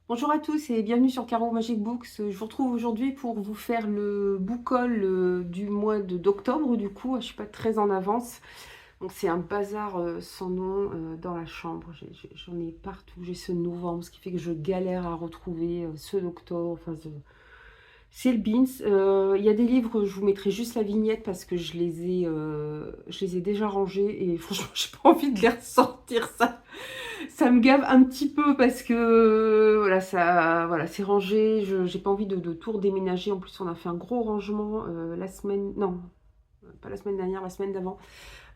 Bonjour à tous et bienvenue sur Caro Magic Books. Je vous retrouve aujourd'hui pour vous faire le book haul du mois d'octobre. Du coup, je suis pas très en avance. Donc c'est un bazar sans nom dans la chambre. J'en ai partout. J'ai ceux de novembre, ce qui fait que je galère à retrouver ceux d'octobre. Enfin, c'est le beans. Il y a des livres, je vous mettrai juste la vignette parce que je les ai déjà rangés et franchement, j'ai pas envie de les ressortir. Ça me gave un petit peu parce que voilà, c'est rangé. J'ai pas envie de tout redéménager. En plus, on a fait un gros rangement la semaine, non, pas la semaine dernière, la semaine d'avant.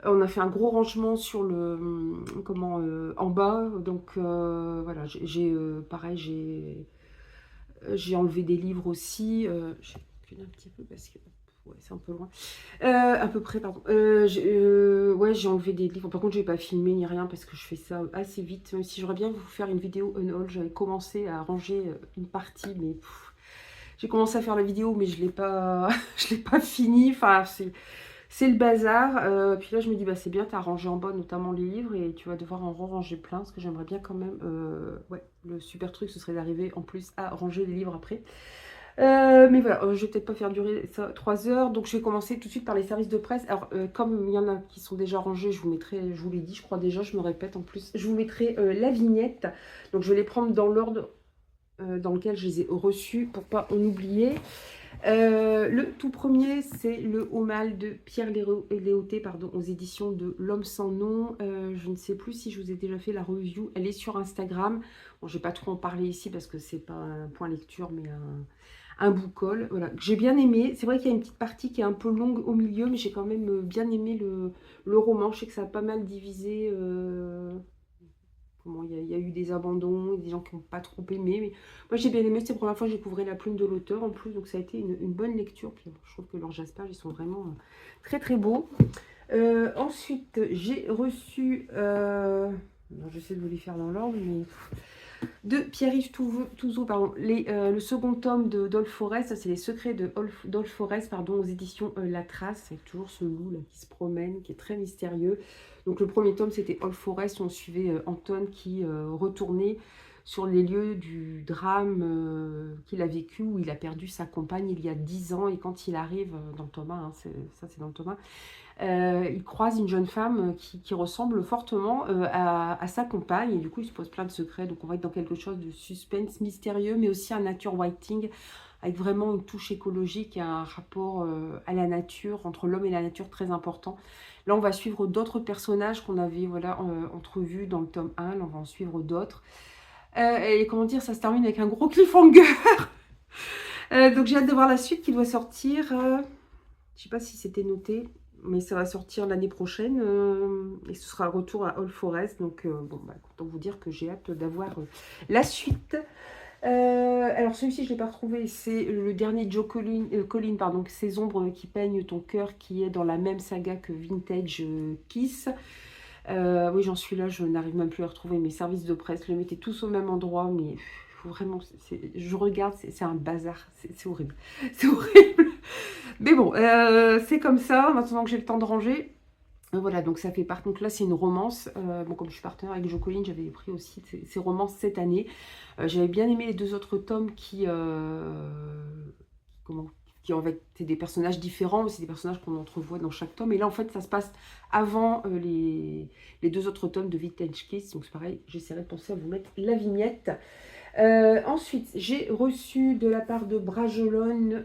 On a fait un gros rangement sur le, en bas. Donc voilà, pareil, j'ai enlevé des livres aussi. J'ai reculé un petit peu parce que ouais, c'est un peu loin. À peu près, pardon. Ouais, j'ai enlevé des livres. Par contre, j'ai pas filmé ni rien parce que je fais ça assez vite. Même si j'aurais bien vous faire une vidéo unhaul, j'avais commencé à ranger une partie, mais j'ai commencé à faire la vidéo, mais je l'ai pas, je l'ai pas fini. Enfin, c'est le bazar. Puis là, je me dis, bah c'est bien, t'as rangé en bas, notamment les livres, et tu vas devoir en ranger plein, parce que j'aimerais bien quand même. Ouais, le super truc, ce serait d'arriver en plus à ranger les livres après. Mais voilà, je vais peut-être pas faire durer ça 3 heures, donc je vais commencer tout de suite par les services de presse. Alors, comme il y en a qui sont déjà rangés, je vous mettrai, je vous l'ai dit, je crois déjà, je me répète en plus, je vous mettrai la vignette. Donc, je vais les prendre dans l'ordre dans lequel je les ai reçus pour pas en oublier. Le tout premier, c'est le Haut-Mal de Pierre Léoté, pardon, aux éditions de L'Homme sans nom. Je ne sais plus si je vous ai déjà fait la review. Elle est sur Instagram. Bon, je vais pas trop en parler ici parce que c'est pas un point lecture, mais un book haul. Voilà, que j'ai bien aimé. C'est vrai qu'il y a une petite partie qui est un peu longue au milieu, mais j'ai quand même bien aimé le roman. Je sais que ça a pas mal divisé. Il y a eu des abandons, des gens qui n'ont pas trop aimé. Mais moi, j'ai bien aimé. C'était la première fois que je découvrais la plume de l'auteur en plus. Donc, ça a été une bonne lecture. Puis, je trouve que leurs jaspages, ils sont vraiment très, très beaux. Ensuite, j'ai reçu... je sais de vous les faire dans l'ordre, mais de Pierre-Yves Touzeau, pardon, le second tome de Dolph Forest, ça c'est les secrets de Dolph Forest, pardon, aux éditions La Trace, avec toujours ce loup là qui se promène, qui est très mystérieux. Donc le premier tome c'était Dolph Forest, on suivait Anton qui retournait sur les lieux du drame qu'il a vécu, où il a perdu sa compagne il y a 10 ans, et quand il arrive dans le tome 1, hein, ça c'est dans le tome 1, il croise une jeune femme qui ressemble fortement à sa compagne, et du coup il se pose plein de secrets. Donc on va être dans quelque chose de suspense mystérieux, mais aussi un nature writing avec vraiment une touche écologique et un rapport à la nature, entre l'homme et la nature, très important. Là on va suivre d'autres personnages qu'on avait entrevus dans le tome 1. Là on va en suivre d'autres, et comment dire, ça se termine avec un gros cliffhanger. Donc j'ai hâte de voir la suite qui doit sortir. Je sais pas si c'était noté, mais ça va sortir l'année prochaine, et ce sera le retour à All Forest. Donc, bon, bah, autant vous dire que j'ai hâte d'avoir la suite. Alors, celui-ci, je ne l'ai pas retrouvé. C'est le dernier Joe Collin, pardon, Ces ombres qui peignent ton cœur, qui est dans la même saga que Vintage Kiss. Oui, j'en suis là, je n'arrive même plus à retrouver mes services de presse. Le mettaient tous au même endroit, mais vraiment, je regarde, c'est un bazar. C'est horrible. C'est horrible. Mais bon, c'est comme ça, maintenant que j'ai le temps de ranger. Voilà, donc ça fait par contre, là c'est une romance. Bon, comme je suis partenaire avec Jo Collins, j'avais pris aussi ces romances cette année. J'avais bien aimé les 2 autres tomes comment, qui en fait c'est des personnages différents, mais c'est des personnages qu'on entrevoit dans chaque tome. Et là en fait ça se passe avant les 2 autres tomes de Vintage Kiss. Donc c'est pareil, j'essaierai de penser à vous mettre la vignette. Ensuite, j'ai reçu de la part de Brajolone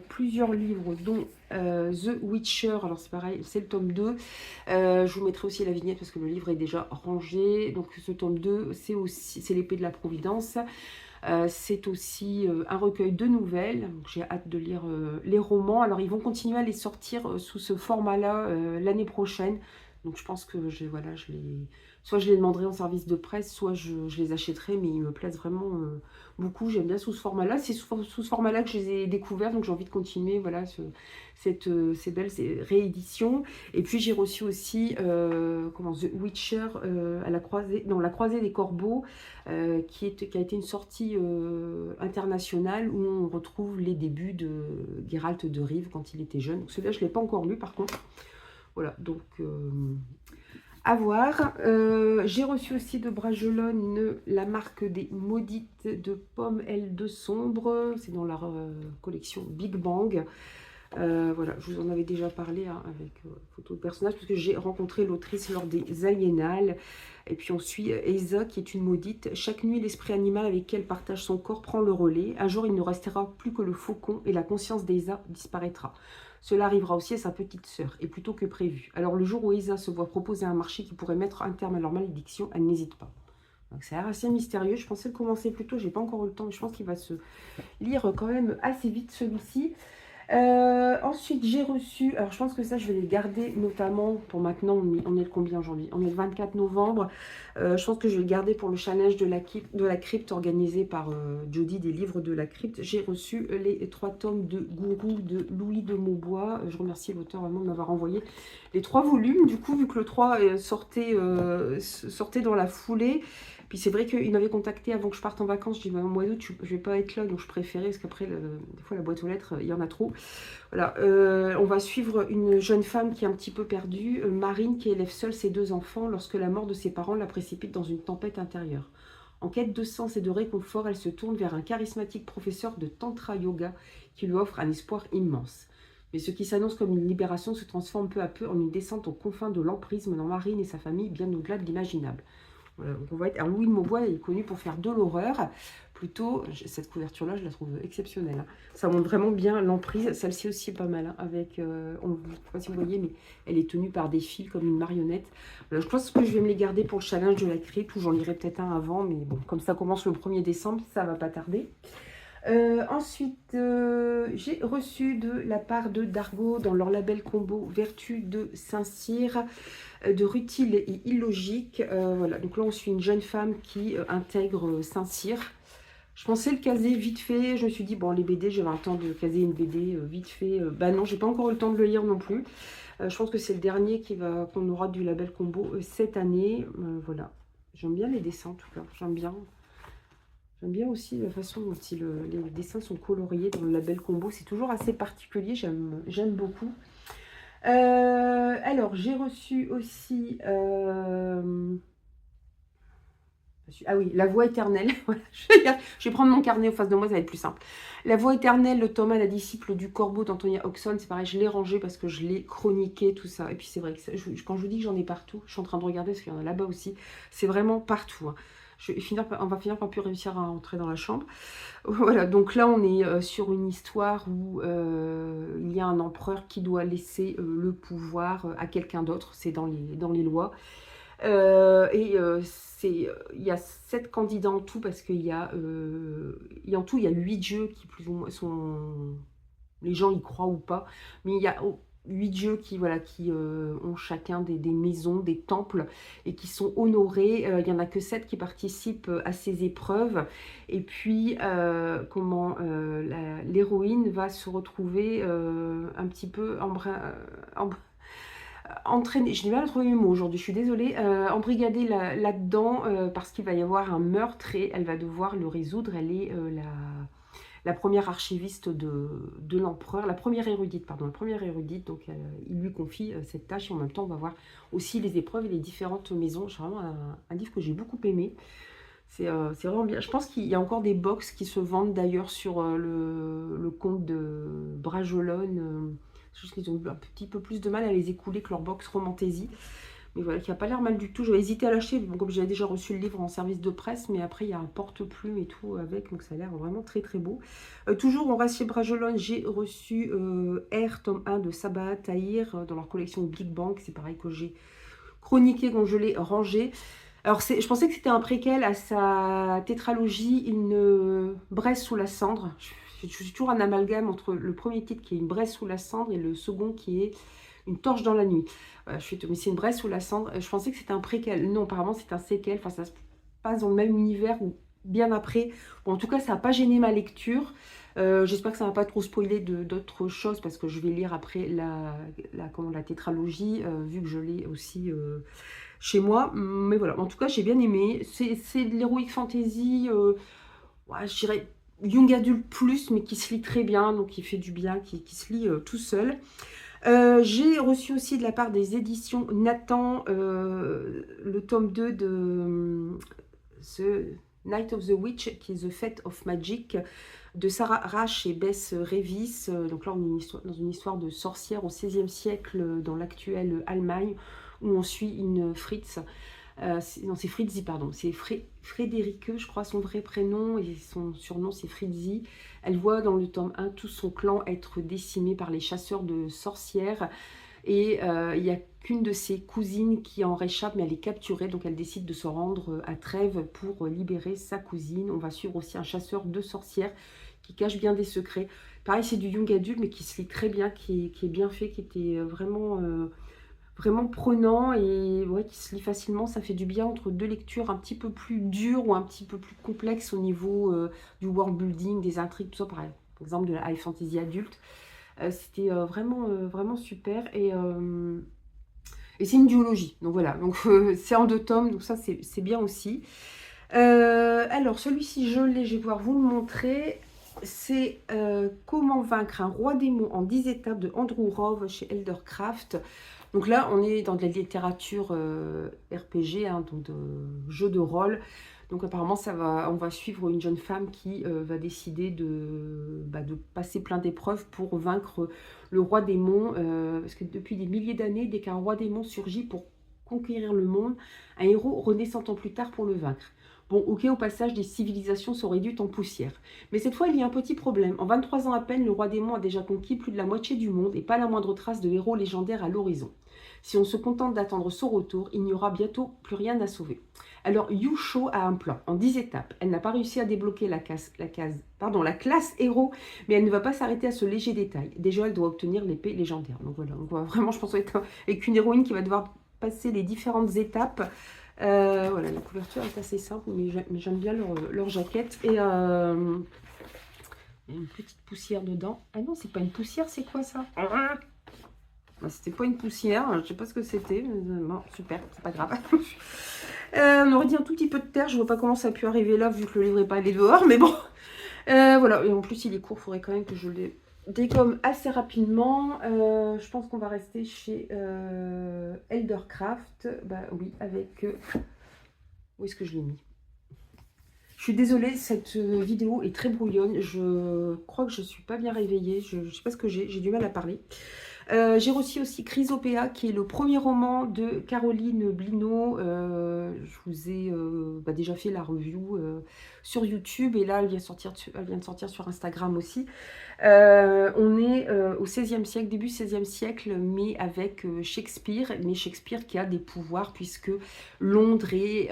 plusieurs livres, dont The Witcher. Alors c'est pareil, c'est le tome 2. Je vous mettrai aussi la vignette parce que le livre est déjà rangé. Donc ce tome 2, c'est l'épée de la Providence. C'est aussi un recueil de nouvelles. J'ai hâte de lire les romans. Alors ils vont continuer à les sortir sous ce format-là l'année prochaine. Donc je pense que voilà, soit je les demanderai en service de presse, soit je les achèterai, mais ils me plaisent vraiment beaucoup. J'aime bien sous ce format-là. C'est sous ce format-là que je les ai découverts, donc j'ai envie de continuer voilà, ces belles rééditions. Et puis j'ai reçu aussi The Witcher la croisée des corbeaux, qui a été une sortie internationale où on retrouve les débuts de Geralt de Rive quand il était jeune. Donc celui-là, je ne l'ai pas encore lu par contre. Voilà, donc À voir. J'ai reçu aussi de Bragelonne la marque des Maudites de Pommes L de Sombre. C'est dans leur collection Big Bang. Voilà, je vous en avais déjà parlé hein, avec photo de personnage, parce que j'ai rencontré l'autrice lors des Aliénales. Et puis on suit Eza, qui est une maudite. Chaque nuit, l'esprit animal avec qui elle partage son corps prend le relais. Un jour, il ne restera plus que le faucon et la conscience d'Eza disparaîtra. Cela arrivera aussi à sa petite sœur, et plutôt que prévu. Alors le jour où Eza se voit proposer un marché qui pourrait mettre un terme à leur malédiction, elle n'hésite pas. Donc ça a l'air assez mystérieux. Je pensais le commencer plus tôt, j'ai pas encore eu le temps, mais je pense qu'il va se lire quand même assez vite celui-ci. Ensuite, j'ai reçu, alors je pense que ça, je vais les garder notamment pour maintenant, on est le combien aujourd'hui? On est le 24 novembre. Je pense que je vais le garder pour le challenge de la crypte organisé par Jody des livres de la crypte. J'ai reçu les 3 tomes de Gourou de Louis de Maubois. Je remercie l'auteur vraiment de m'avoir envoyé les 3 volumes. Du coup, vu que le 3 sortait dans la foulée, puis c'est vrai qu'il m'avait contacté avant que je parte en vacances. Je dis, bah, au mois d'août, je vais pas être là, donc je préférais, parce qu'après, des fois, la boîte aux lettres, il y en a trop. Voilà, on va suivre une jeune femme qui est un petit peu perdue, Marine, qui élève seule ses 2 enfants lorsque la mort de ses parents la précipite dans une tempête intérieure. En quête de sens et de réconfort, elle se tourne vers un charismatique professeur de Tantra Yoga qui lui offre un espoir immense. Mais ce qui s'annonce comme une libération se transforme peu à peu en une descente aux confins de l'emprisme dans Marine et sa famille, bien au-delà de l'imaginable. Voilà, donc on va être... Alors Louis de Maubois est connu pour faire de l'horreur. Plutôt, cette couverture-là, je la trouve exceptionnelle. Hein. Ça montre vraiment bien l'emprise. Celle-ci aussi est pas mal. Hein, avec, je ne sais pas si vous voyez, mais elle est tenue par des fils comme une marionnette. Voilà, je pense que je vais me les garder pour le challenge de la crypte, ou j'en lirai peut-être un avant. Mais bon, comme ça commence le 1er décembre, ça va pas tarder. Ensuite, j'ai reçu de la part de Dargo dans leur label combo Vertu de Saint-Cyr, de Rutile et Illogique. Voilà, donc là on suit une jeune femme qui intègre Saint-Cyr. Je pensais le caser vite fait, je me suis dit bon les BD, j'avais un temps de caser une BD vite fait. Bah non, j'ai pas encore eu le temps de le lire non plus. Je pense que c'est le dernier qu'on aura du label combo cette année. Voilà, j'aime bien les dessins en tout cas, j'aime bien. J'aime bien aussi la façon dont les dessins sont coloriés dans le label combo. C'est toujours assez particulier, j'aime beaucoup. Alors, j'ai reçu aussi... ah oui, La Voix éternelle. Voilà, je vais prendre mon carnet en face de moi, ça va être plus simple. La Voix éternelle, le Thomas, la disciple du corbeau d'Antonia Oxon. C'est pareil, je l'ai rangé parce que je l'ai chroniqué, tout ça. Et puis c'est vrai que quand je vous dis que j'en ai partout, je suis en train de regarder parce qu'il y en a là-bas aussi. C'est vraiment partout. Hein. On va finir par plus réussir à entrer dans la chambre. Voilà, donc là on est sur une histoire où il y a un empereur qui doit laisser le pouvoir à quelqu'un d'autre, c'est dans les lois. Il y a 7 candidats en tout, parce qu'il y a, en tout il y a 8 jeux qui plus ou moins sont... Les gens y croient ou pas, mais il y a 8 dieux qui, voilà, qui ont chacun des maisons, des temples, et qui sont honorés. Il n'y en a que 7 qui participent à ces épreuves. Et puis, l'héroïne va se retrouver un petit peu entraînée, je n'ai pas trouvé mes mots aujourd'hui, je suis désolée, embrigadée là-dedans, parce qu'il va y avoir un meurtre et elle va devoir le résoudre. Elle est la première archiviste de l'empereur, la première érudite, donc il lui confie cette tâche, et en même temps on va voir aussi les épreuves et les différentes maisons. C'est vraiment un livre que j'ai beaucoup aimé, c'est vraiment bien. Je pense qu'il y a encore des box qui se vendent d'ailleurs sur le compte de Bragelonne, juste qu'ils ont eu un petit peu plus de mal à les écouler que leur box Romantaisie. Mais voilà, qui n'a pas l'air mal du tout. J'avais hésité à l'acheter, bon, comme j'avais déjà reçu le livre en service de presse, mais après il y a un porte-plume et tout avec, donc ça a l'air vraiment très très beau. Toujours on reste chez Bragelonne, j'ai reçu R, tome 1 de Sabah Tahir dans leur collection Big Bang. C'est pareil que j'ai chroniqué quand je l'ai rangé. Alors je pensais que c'était un préquel à sa tétralogie Une braise sous la cendre. Je suis toujours un amalgame entre le premier titre qui est Une braise sous la cendre et le second qui est Une torche dans la nuit. Voilà, mais c'est Une braise sous la cendre. Je pensais que c'était un préquel. Non, apparemment c'est un séquel. Enfin, ça se passe dans le même univers ou bien après. Bon, en tout cas, ça n'a pas gêné ma lecture. J'espère que ça ne va pas trop spoiler d'autres choses, parce que je vais lire après la tétralogie, vu que je l'ai aussi chez moi. Mais voilà, en tout cas, j'ai bien aimé. C'est de l'heroic fantasy, ouais, je dirais young adulte plus, mais qui se lit très bien, donc qui fait du bien, qui se lit tout seul. J'ai reçu aussi de la part des éditions Nathan le tome 2 de The Night of the Witch, qui est The Fate of Magic, de Sarah Rash et Bess Revis. Donc là, on est dans une histoire de sorcière au XVIe siècle dans l'actuelle Allemagne, où on suit une Fritz. Non, c'est Fritzi, pardon. C'est Frédérique, je crois, son vrai prénom, et son surnom, c'est Fritzi. Elle voit dans le tome 1 tout son clan être décimé par les chasseurs de sorcières. Et il n'y a qu'une de ses cousines qui en réchappe, mais elle est capturée. Donc elle décide de se rendre à Trèves pour libérer sa cousine. On va suivre aussi un chasseur de sorcières qui cache bien des secrets. Pareil, c'est du young adulte, mais qui se lit très bien, qui est bien fait, qui était vraiment prenant et ouais, qui se lit facilement. Ça fait du bien entre deux lectures un petit peu plus dures ou un petit peu plus complexes au niveau du world building, des intrigues, tout ça. Par exemple, de la high fantasy adulte. C'était vraiment super. Et c'est une duologie. Donc voilà, donc c'est en 2 tomes, donc ça c'est bien aussi. Alors celui-ci je l'ai, je vais pouvoir vous le montrer. C'est Comment vaincre un roi démon en 10 étapes de Andrew Rove chez Eldercraft. Donc là, on est dans de la littérature RPG, hein, donc de jeu de rôle. Donc apparemment, on va suivre une jeune femme qui va décider de passer plein d'épreuves pour vaincre le roi démon. Parce que depuis des milliers d'années, dès qu'un roi démon surgit pour conquérir le monde, un héros renaît 100 ans plus tard pour le vaincre. Bon, ok, au passage, des civilisations sont réduites en poussière. Mais cette fois, il y a un petit problème. En 23 ans à peine, le roi démon a déjà conquis plus de la moitié du monde et pas la moindre trace de héros légendaires à l'horizon. Si on se contente d'attendre son retour, il n'y aura bientôt plus rien à sauver. Alors, Yusho a un plan, en 10 étapes. Elle n'a pas réussi à débloquer la classe héros, mais elle ne va pas s'arrêter à ce léger détail. Déjà, elle doit obtenir l'épée légendaire. Donc voilà, vraiment, je pense être avec une héroïne qui va devoir passer les différentes étapes. Voilà, la couverture est assez simple, mais j'aime bien leur jaquette. Et il y a une petite poussière dedans. Ah non, c'est pas une poussière, c'est quoi ça? C'était pas une poussière, je sais pas ce que c'était. Bon, super, c'est pas grave. On aurait dit un tout petit peu de terre, je vois pas comment ça a pu arriver là, vu que le livre est pas allé dehors, mais bon. Voilà, et en plus il est court, il faudrait quand même que je le dégomme assez rapidement. Je pense qu'on va rester chez Eldercraft. Bah oui, avec... où est-ce que je l'ai mis? Je suis désolée, cette vidéo est très brouillonne. Je crois que je suis pas bien réveillée. Je sais pas ce que j'ai du mal à parler. J'ai reçu aussi Chrysopéa, qui est le premier roman de Caroline Blino. Je vous ai déjà fait la review sur YouTube, et là elle vient de sortir sur Instagram aussi. On est au XVIe siècle, début XVIe siècle, mais avec Shakespeare, mais Shakespeare qui a des pouvoirs, puisque Londres est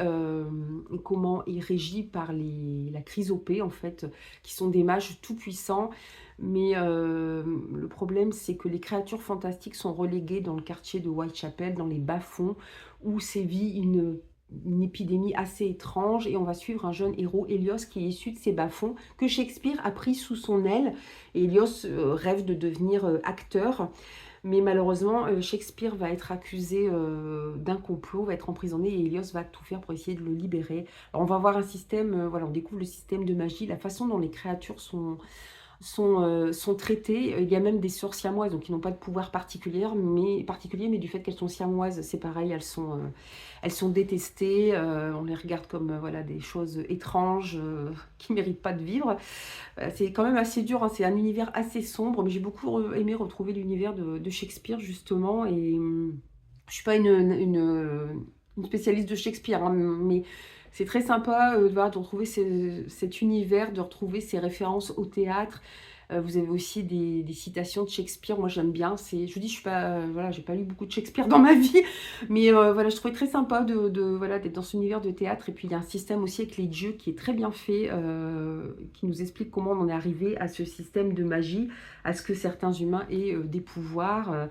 régi par la Chrysopée, en fait, qui sont des mages tout puissants. Mais le problème, c'est que les créatures fantastiques sont reléguées dans le quartier de Whitechapel, dans les bas-fonds, où sévit une épidémie assez étrange, et on va suivre un jeune héros, Hélios, qui est issu de ces bas-fonds, que Shakespeare a pris sous son aile. Et Hélios rêve de devenir acteur. Mais malheureusement, Shakespeare va être accusé d'un complot, va être emprisonné, et Hélios va tout faire pour essayer de le libérer. Alors on va voir un système, voilà, on découvre le système de magie, la façon dont les créatures sont traitées. Il y a même des sœurs siamoises, donc qui n'ont pas de pouvoir particulier, mais du fait qu'elles sont siamoises, c'est pareil, elles sont détestées. On les regarde comme voilà, des choses étranges qui ne méritent pas de vivre. C'est quand même assez dur, hein, c'est un univers assez sombre, mais j'ai beaucoup aimé retrouver l'univers de Shakespeare, justement. Et je ne suis pas une spécialiste de Shakespeare, hein, mais c'est très sympa voilà, de retrouver cet univers, de retrouver ces références au théâtre. Vous avez aussi des citations de Shakespeare. Moi, j'aime bien. Je vous dis, je suis pas, voilà, j'ai pas lu beaucoup de Shakespeare dans ma vie, mais voilà, je trouvais très sympa voilà, d'être dans ce univers de théâtre. Et puis, il y a un système aussi avec les dieux qui est très bien fait, qui nous explique comment on en est arrivé à ce système de magie, à ce que certains humains aient des pouvoirs.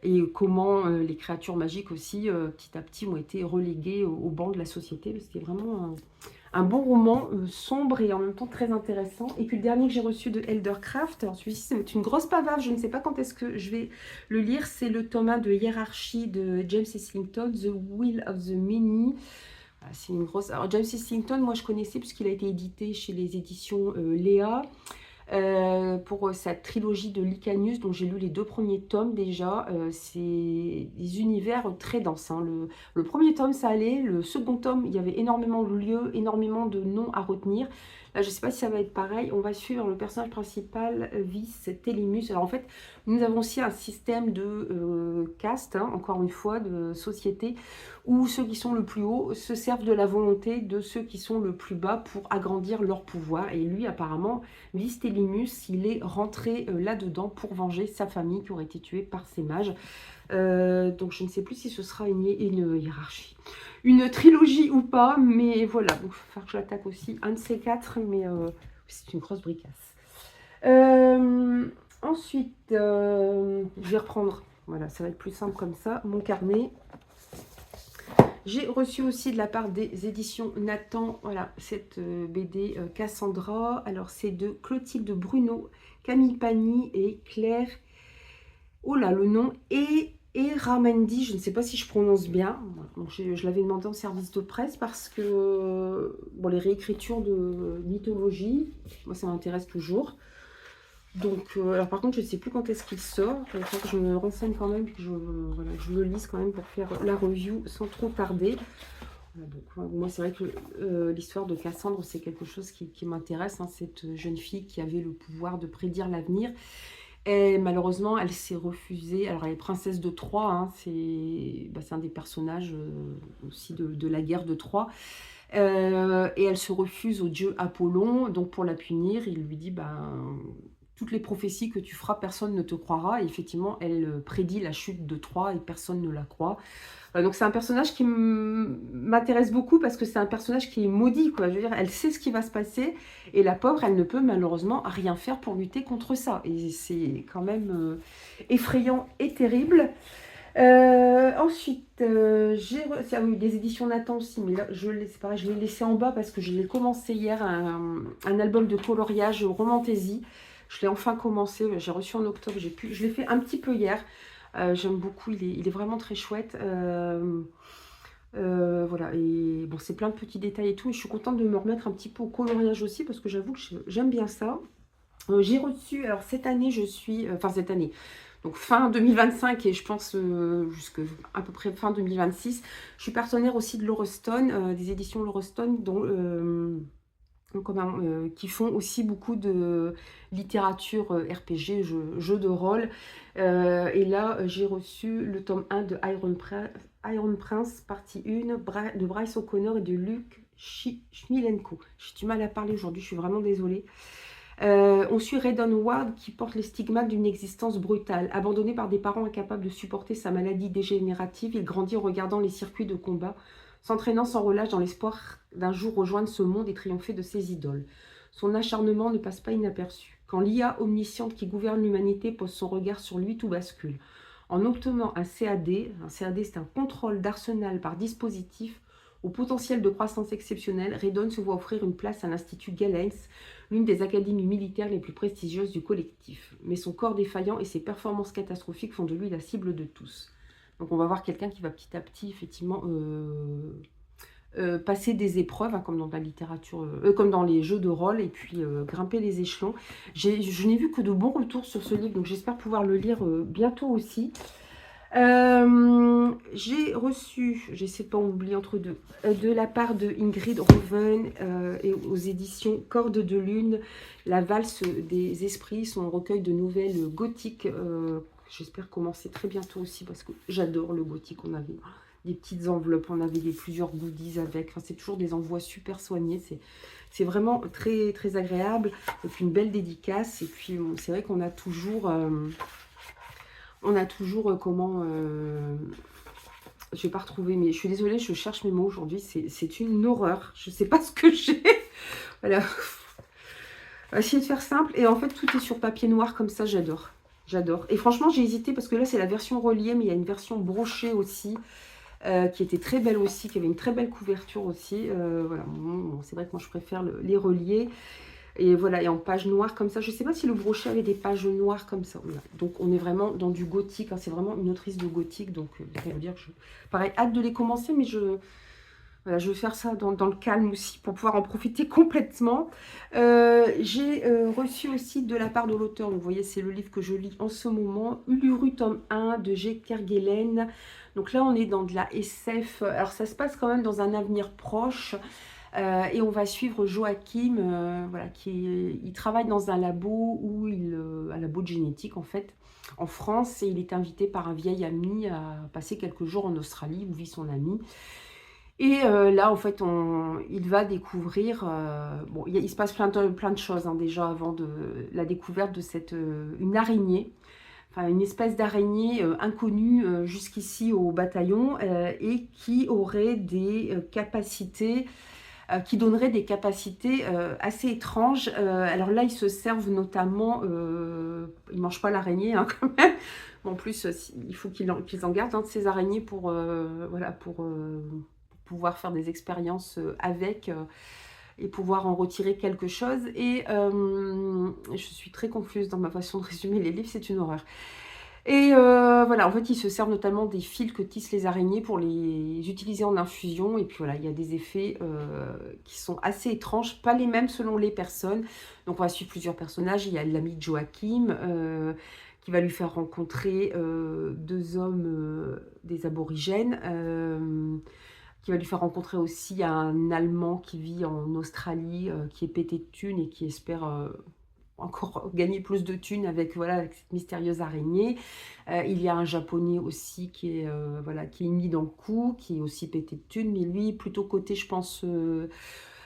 Et comment les créatures magiques aussi, petit à petit, ont été reléguées au banc de la société. C'était vraiment un bon roman, sombre et en même temps très intéressant. Et puis le dernier que j'ai reçu de Eldercraft, alors celui-ci c'est une grosse pavave, je ne sais pas quand est-ce que je vais le lire. C'est le tome 1 de Hiérarchie de James Islington, The Will of the Many. Voilà, c'est une grosse... Alors James Islington, moi je connaissais puisqu'il a été édité chez les éditions Léa. pour sa trilogie de Licanius, dont j'ai lu les 2 premiers tomes déjà. C'est des univers très denses, hein. Le premier tome, ça allait. Le second tome, il y avait énormément de lieux, énormément de noms à retenir. Là, je ne sais pas si ça va être pareil. On va suivre le personnage principal, Vis Tellimus. Alors en fait, nous avons aussi un système de caste, hein, encore une fois, de société, où ceux qui sont le plus haut se servent de la volonté de ceux qui sont le plus bas pour agrandir leur pouvoir. Et lui, apparemment, Vis Tellimus, il est rentré là-dedans pour venger sa famille qui aurait été tuée par ces mages. Donc je ne sais plus si ce sera une hiérarchie, une trilogie ou pas, mais voilà, donc il va falloir que je l'attaque aussi, un de ces 4, mais c'est une grosse bricasse. Ensuite, je vais reprendre, voilà, ça va être plus simple comme ça, mon carnet. J'ai reçu aussi de la part des éditions Nathan, voilà, cette BD Cassandra. Alors, c'est de Clotilde Bruno, Camille Pagny et Claire. Oh là, le nom est Ramendi, je ne sais pas si je prononce bien. Donc, je l'avais demandé en service de presse parce que bon, les réécritures de mythologie, moi, ça m'intéresse toujours. Donc, alors par contre, je ne sais plus quand est-ce qu'il sort. Il faut que je me renseigne quand même, que voilà, je le lise quand même pour faire la review sans trop tarder. Voilà, donc, moi, c'est vrai que l'histoire de Cassandre, c'est quelque chose qui m'intéresse, hein, cette jeune fille qui avait le pouvoir de prédire l'avenir. Et malheureusement, elle s'est refusée. Alors, elle est princesse de Troie, hein, c'est un des personnages aussi de la guerre de Troie. Et elle se refuse au dieu Apollon. Donc, pour la punir, il lui dit toutes les prophéties que tu feras, personne ne te croira. Et effectivement, elle prédit la chute de Troie et personne ne la croit. Donc c'est un personnage qui m'intéresse beaucoup parce que c'est un personnage qui est maudit, quoi. Je veux dire, elle sait ce qui va se passer et la pauvre, elle ne peut malheureusement rien faire pour lutter contre ça. Et c'est quand même effrayant et terrible. Ensuite, j'ai eu des éditions Nathan aussi, mais là, c'est pareil, je l'ai laissé en bas parce que je l'ai commencé hier, un album de coloriage Romantaisie. Je l'ai enfin commencé, j'ai reçu en octobre, je l'ai fait un petit peu hier. J'aime beaucoup, il est vraiment très chouette. Voilà, et bon, c'est plein de petits détails et tout. Et je suis contente de me remettre un petit peu au coloriage aussi parce que j'avoue que j'aime bien ça. J'ai reçu, alors cette année, cette année, donc fin 2025 et je pense jusqu'à à peu près fin 2026, je suis partenaire aussi de Laurestone, des éditions Laurestone, qui font aussi beaucoup de littérature RPG, jeux de rôle. Et là, j'ai reçu le tome 1 de Iron Prince, partie 1, de Bryce O'Connor et de Luc Schmilenko. J'ai du mal à parler aujourd'hui, je suis vraiment désolée. On suit Redon Ward qui porte les stigmates d'une existence brutale. Abandonné par des parents incapables de supporter sa maladie dégénérative, il grandit en regardant les circuits de combat, s'entraînant sans relâche dans l'espoir d'un jour rejoindre ce monde et triompher de ses idoles. Son acharnement ne passe pas inaperçu. Quand l'IA omnisciente qui gouverne l'humanité pose son regard sur lui, tout bascule. En obtenant un CAD c'est un contrôle d'arsenal par dispositif, au potentiel de croissance exceptionnel, Redon se voit offrir une place à l'Institut Gallens, l'une des académies militaires les plus prestigieuses du collectif. Mais son corps défaillant et ses performances catastrophiques font de lui la cible de tous. Donc on va voir quelqu'un qui va petit à petit, effectivement, passer des épreuves, hein, comme dans la littérature, comme dans les jeux de rôle, et puis grimper les échelons. Je n'ai vu que de bons retours sur ce livre, donc j'espère pouvoir le lire bientôt aussi. J'ai reçu, j'essaie de pas oublier entre deux, de la part de Ingrid Roven et aux éditions Cordes de Lune, La valse des esprits, son recueil de nouvelles gothiques. J'espère commencer très bientôt aussi parce que j'adore le gothique. On avait des petites enveloppes, on avait plusieurs goodies avec. Enfin, c'est toujours des envois super soignés. C'est vraiment très, très agréable. Et puis une belle dédicace. Et puis c'est vrai qu'on a toujours... je vais pas retrouver, mais je suis désolée, je cherche mes mots aujourd'hui, c'est une horreur. Je sais pas ce que j'ai. Voilà. On va essayer de faire simple. Et en fait, tout est sur papier noir comme ça, j'adore. J'adore. Et franchement, j'ai hésité parce que là, c'est la version reliée, mais il y a une version brochée aussi, qui était très belle aussi, qui avait une très belle couverture aussi. Voilà. Bon, c'est vrai que moi, je préfère les reliés. Et voilà, et en page noire comme ça. Je ne sais pas si le brochet avait des pages noires comme ça. Voilà. Donc on est vraiment dans du gothique, hein. C'est vraiment une autrice de gothique. Donc ça veut dire que pareil, hâte de les commencer, mais Voilà, je vais faire ça dans le calme aussi pour pouvoir en profiter complètement. J'ai reçu aussi de la part de l'auteur, donc vous voyez, c'est le livre que je lis en ce moment, Uluru tome 1 de G. Kerguelen. Donc là, on est dans de la SF. Alors, ça se passe quand même dans un avenir proche. Et on va suivre Joachim, voilà, il travaille dans un labo un labo de génétique en fait, en France, et il est invité par un vieil ami à passer quelques jours en Australie où vit son ami. Et là, en fait, il va découvrir, bon, il se passe plein de choses hein, déjà avant la découverte de une araignée, enfin une espèce d'araignée inconnue jusqu'ici au bataillon et qui aurait des capacités, qui donnerait des capacités assez étranges. Alors là, ils se servent notamment, ils ne mangent pas l'araignée hein, quand même. En plus, il faut qu'ils en gardent de ces araignées pour, voilà, pour pouvoir faire des expériences avec et pouvoir en retirer quelque chose. Et je suis très confuse dans ma façon de résumer les livres, c'est une horreur. Et voilà, en fait, ils se servent notamment des fils que tissent les araignées pour les utiliser en infusion. Et puis voilà, il y a des effets qui sont assez étranges, pas les mêmes selon les personnes. Donc on va suivre plusieurs personnages. Il y a l'ami de Joachim qui va lui faire rencontrer deux hommes des aborigènes. Qui va lui faire rencontrer aussi un Allemand qui vit en Australie, qui est pété de thunes et qui espère encore gagner plus de thunes avec, voilà, avec cette mystérieuse araignée. Il y a un Japonais aussi qui est, voilà, qui est mis dans le coup, qui est aussi pété de thunes, mais lui, plutôt côté, je pense,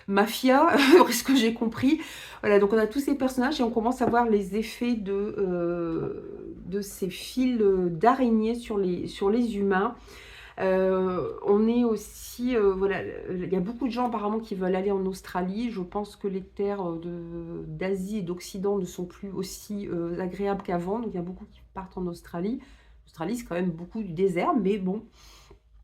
mafia, ce que j'ai compris. Voilà, donc on a tous ces personnages et on commence à voir les effets de ces fils d'araignée sur les humains. On est aussi, voilà, il y a beaucoup de gens apparemment qui veulent aller en Australie. Je pense que les terres d'Asie et d'Occident ne sont plus aussi agréables qu'avant. Donc il y a beaucoup qui partent en Australie. L'Australie, c'est quand même beaucoup du désert, mais bon.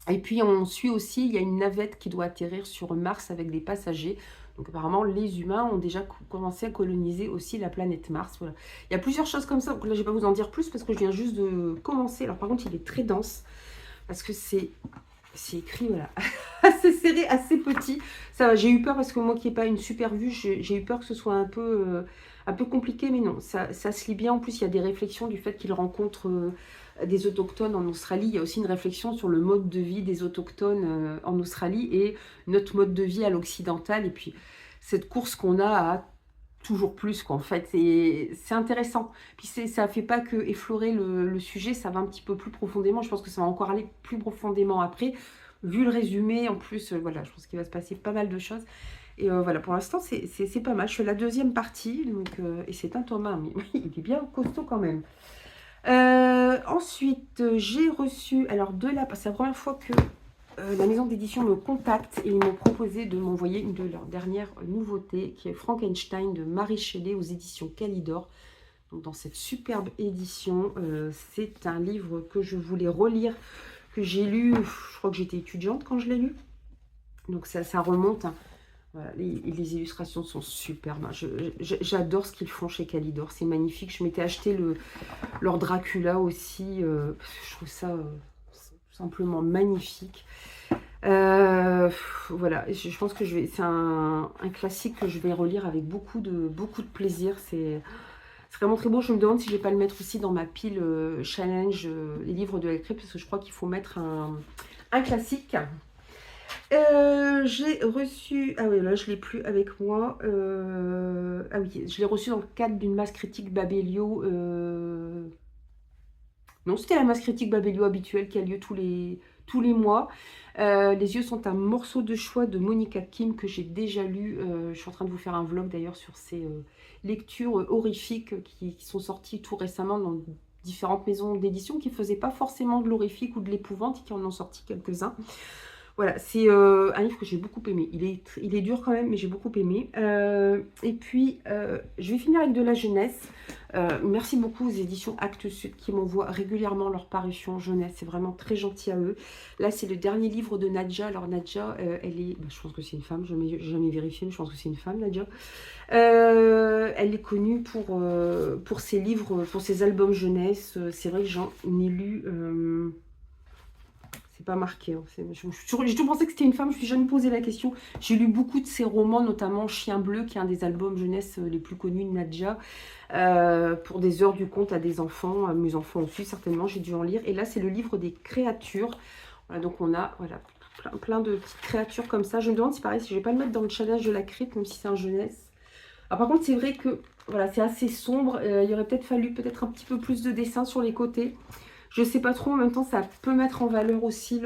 Et puis on suit aussi, il y a une navette qui doit atterrir sur Mars avec des passagers. Donc apparemment, les humains ont déjà commencé à coloniser aussi la planète Mars. Voilà. Il y a plusieurs choses comme ça. Donc là, je ne vais pas vous en dire plus parce que je viens juste de commencer. Alors par contre, il est très dense. Parce que c'est écrit, voilà, assez serré, assez petit. Ça va, j'ai eu peur parce que moi qui n'ai pas une super vue, j'ai eu peur que ce soit un peu compliqué, mais non, ça se lit bien. En plus, il y a des réflexions du fait qu'il rencontre des autochtones en Australie. Il y a aussi une réflexion sur le mode de vie des autochtones en Australie et notre mode de vie à l'occidental. Et puis, cette course qu'on a à toujours plus, quoi, en fait, c'est intéressant. Puis ça fait pas que effleurer le sujet, ça va un petit peu plus profondément. Je pense que ça va encore aller plus profondément après. Vu le résumé, en plus, voilà, je pense qu'il va se passer pas mal de choses. Et voilà, pour l'instant, c'est pas mal. Je fais la deuxième partie, donc, et c'est un Thomas, mais il est bien costaud quand même. Ensuite, j'ai reçu, alors c'est la première fois que la maison d'édition me contacte et ils m'ont proposé de m'envoyer une de leurs dernières nouveautés, qui est Frankenstein de Marie Shelley aux éditions Calidor. Donc dans cette superbe édition, c'est un livre que je voulais relire, que j'ai lu, je crois que j'étais étudiante quand je l'ai lu. Donc ça remonte, hein. Voilà, les illustrations sont superbes. J'adore ce qu'ils font chez Calidor, c'est magnifique. Je m'étais acheté leur Dracula aussi, je trouve ça simplement magnifique. Voilà, je pense que c'est un classique que je vais relire avec beaucoup de plaisir. C'est vraiment très beau. Je me demande si je vais pas le mettre aussi dans ma pile challenge les livres de l'écrit, parce que je crois qu'il faut mettre un classique. J'ai reçu, ah oui, là je l'ai plus avec moi, ah oui, je l'ai reçu dans le cadre d'une masse critique Babelio, non, c'était la masse critique Babelio habituelle qui a lieu tous les mois. Les yeux sont un morceau de choix de Monica Kim que j'ai déjà lu. Je suis en train de vous faire un vlog d'ailleurs sur ces lectures horrifiques qui sont sorties tout récemment dans différentes maisons d'édition qui ne faisaient pas forcément de l'horrifique ou de l'épouvante et qui en ont sorti quelques-uns. Voilà, c'est un livre que j'ai beaucoup aimé. Il est dur quand même, mais j'ai beaucoup aimé. Et puis, je vais finir avec de la jeunesse. Merci beaucoup aux éditions Actes Sud qui m'envoient régulièrement leurs parutions jeunesse. C'est vraiment très gentil à eux. Là, c'est le dernier livre de Nadja. Alors, Nadja, elle est... je pense que c'est une femme. Je n'ai jamais vérifié, mais je pense que c'est une femme, Nadja. Elle est connue pour ses livres, pour ses albums jeunesse. C'est vrai que j'en ai lu... c'est pas marqué. Hein. J'ai toujours pensé que c'était une femme, je me suis jamais posé la question. J'ai lu beaucoup de ses romans, notamment Chien bleu, qui est un des albums jeunesse les plus connus de Nadja. Pour des heures du conte à des enfants, à mes enfants aussi certainement, j'ai dû en lire. Et là, c'est le livre des créatures. Voilà, donc on a voilà, plein de petites créatures comme ça. Je me demande si pareil, si je vais pas le mettre dans le challenge de la crypte, même si c'est un jeunesse. Alors, par contre, c'est vrai que voilà, c'est assez sombre. Il aurait peut-être fallu un petit peu plus de dessin sur les côtés. Je sais pas trop, en même temps, ça peut mettre en valeur aussi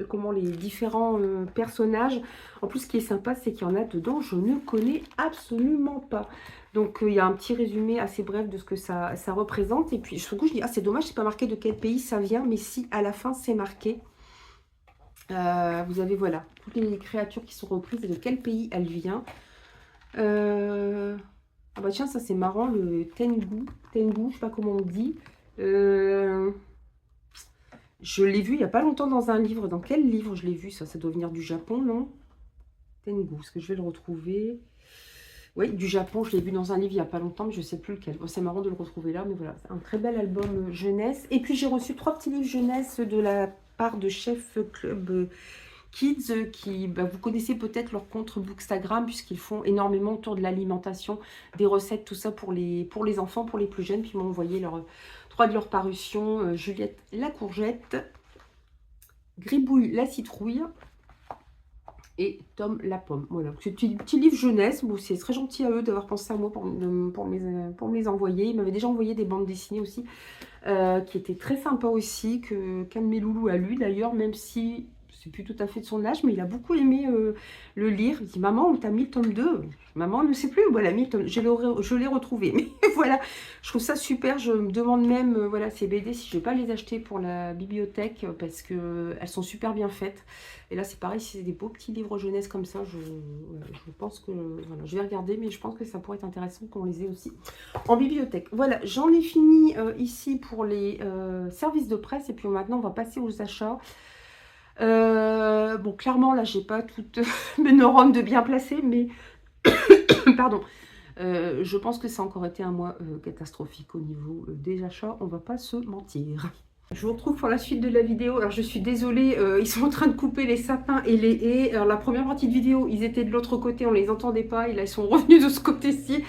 comment les différents personnages. En plus, ce qui est sympa, c'est qu'il y en a dedans, je ne connais absolument pas. Donc, il y a un petit résumé assez bref de ce que ça représente. Et puis, je trouve que je dis, ah, c'est dommage, c'est pas marqué de quel pays ça vient, mais si, à la fin, c'est marqué. Vous avez, voilà, toutes les créatures qui sont reprises et de quel pays elles viennent. Ah bah tiens, ça c'est marrant, le Tengu, je sais pas comment on dit. Je l'ai vu il n'y a pas longtemps dans un livre. Dans quel livre je l'ai vu ça? Ça doit venir du Japon, non? Tengu, est-ce que je vais le retrouver? Oui, du Japon, je l'ai vu dans un livre il n'y a pas longtemps, mais je ne sais plus lequel. Bon, c'est marrant de le retrouver là, mais voilà, c'est un très bel album jeunesse. Et puis j'ai reçu 3 petits livres jeunesse de la part de Chef Club Kids, qui, vous connaissez peut-être leur compte Bookstagram, puisqu'ils font énormément autour de l'alimentation, des recettes, tout ça pour les enfants, pour les plus jeunes. Puis ils m'ont envoyé 3 de leur parution, Juliette la courgette, Gribouille la citrouille et Tom la pomme. Voilà, c'est un petit livre jeunesse. Bon, c'est très gentil à eux d'avoir pensé à moi pour me les envoyer. Ils m'avaient déjà envoyé des bandes dessinées aussi, qui étaient très sympas aussi, qu'un de mes loulous a lu d'ailleurs, même si c'est plus tout à fait de son âge, mais il a beaucoup aimé le lire. Il dit, maman, où t'as mis le tome 2? Maman ne sait plus où elle a mis le tome. Je l'ai retrouvé. Mais voilà, je trouve ça super. Je me demande même, voilà, ces BD, si je vais pas les acheter pour la bibliothèque, parce que elles sont super bien faites. Et là, c'est pareil, si c'est des beaux petits livres jeunesse comme ça, je pense que, voilà, je vais regarder, mais je pense que ça pourrait être intéressant qu'on les ait aussi en bibliothèque. Voilà, j'en ai fini ici pour les services de presse, et puis maintenant, on va passer aux achats. Bon, clairement, là, j'ai pas toutes mes neurones de bien placer, mais pardon. Je pense que ça a encore été un mois catastrophique au niveau des achats, on va pas se mentir. Je vous retrouve pour la suite de la vidéo. Alors, je suis désolée, ils sont en train de couper les sapins et les haies. Alors, la première partie de vidéo, ils étaient de l'autre côté, on les entendait pas, et là, ils sont revenus de ce côté-ci.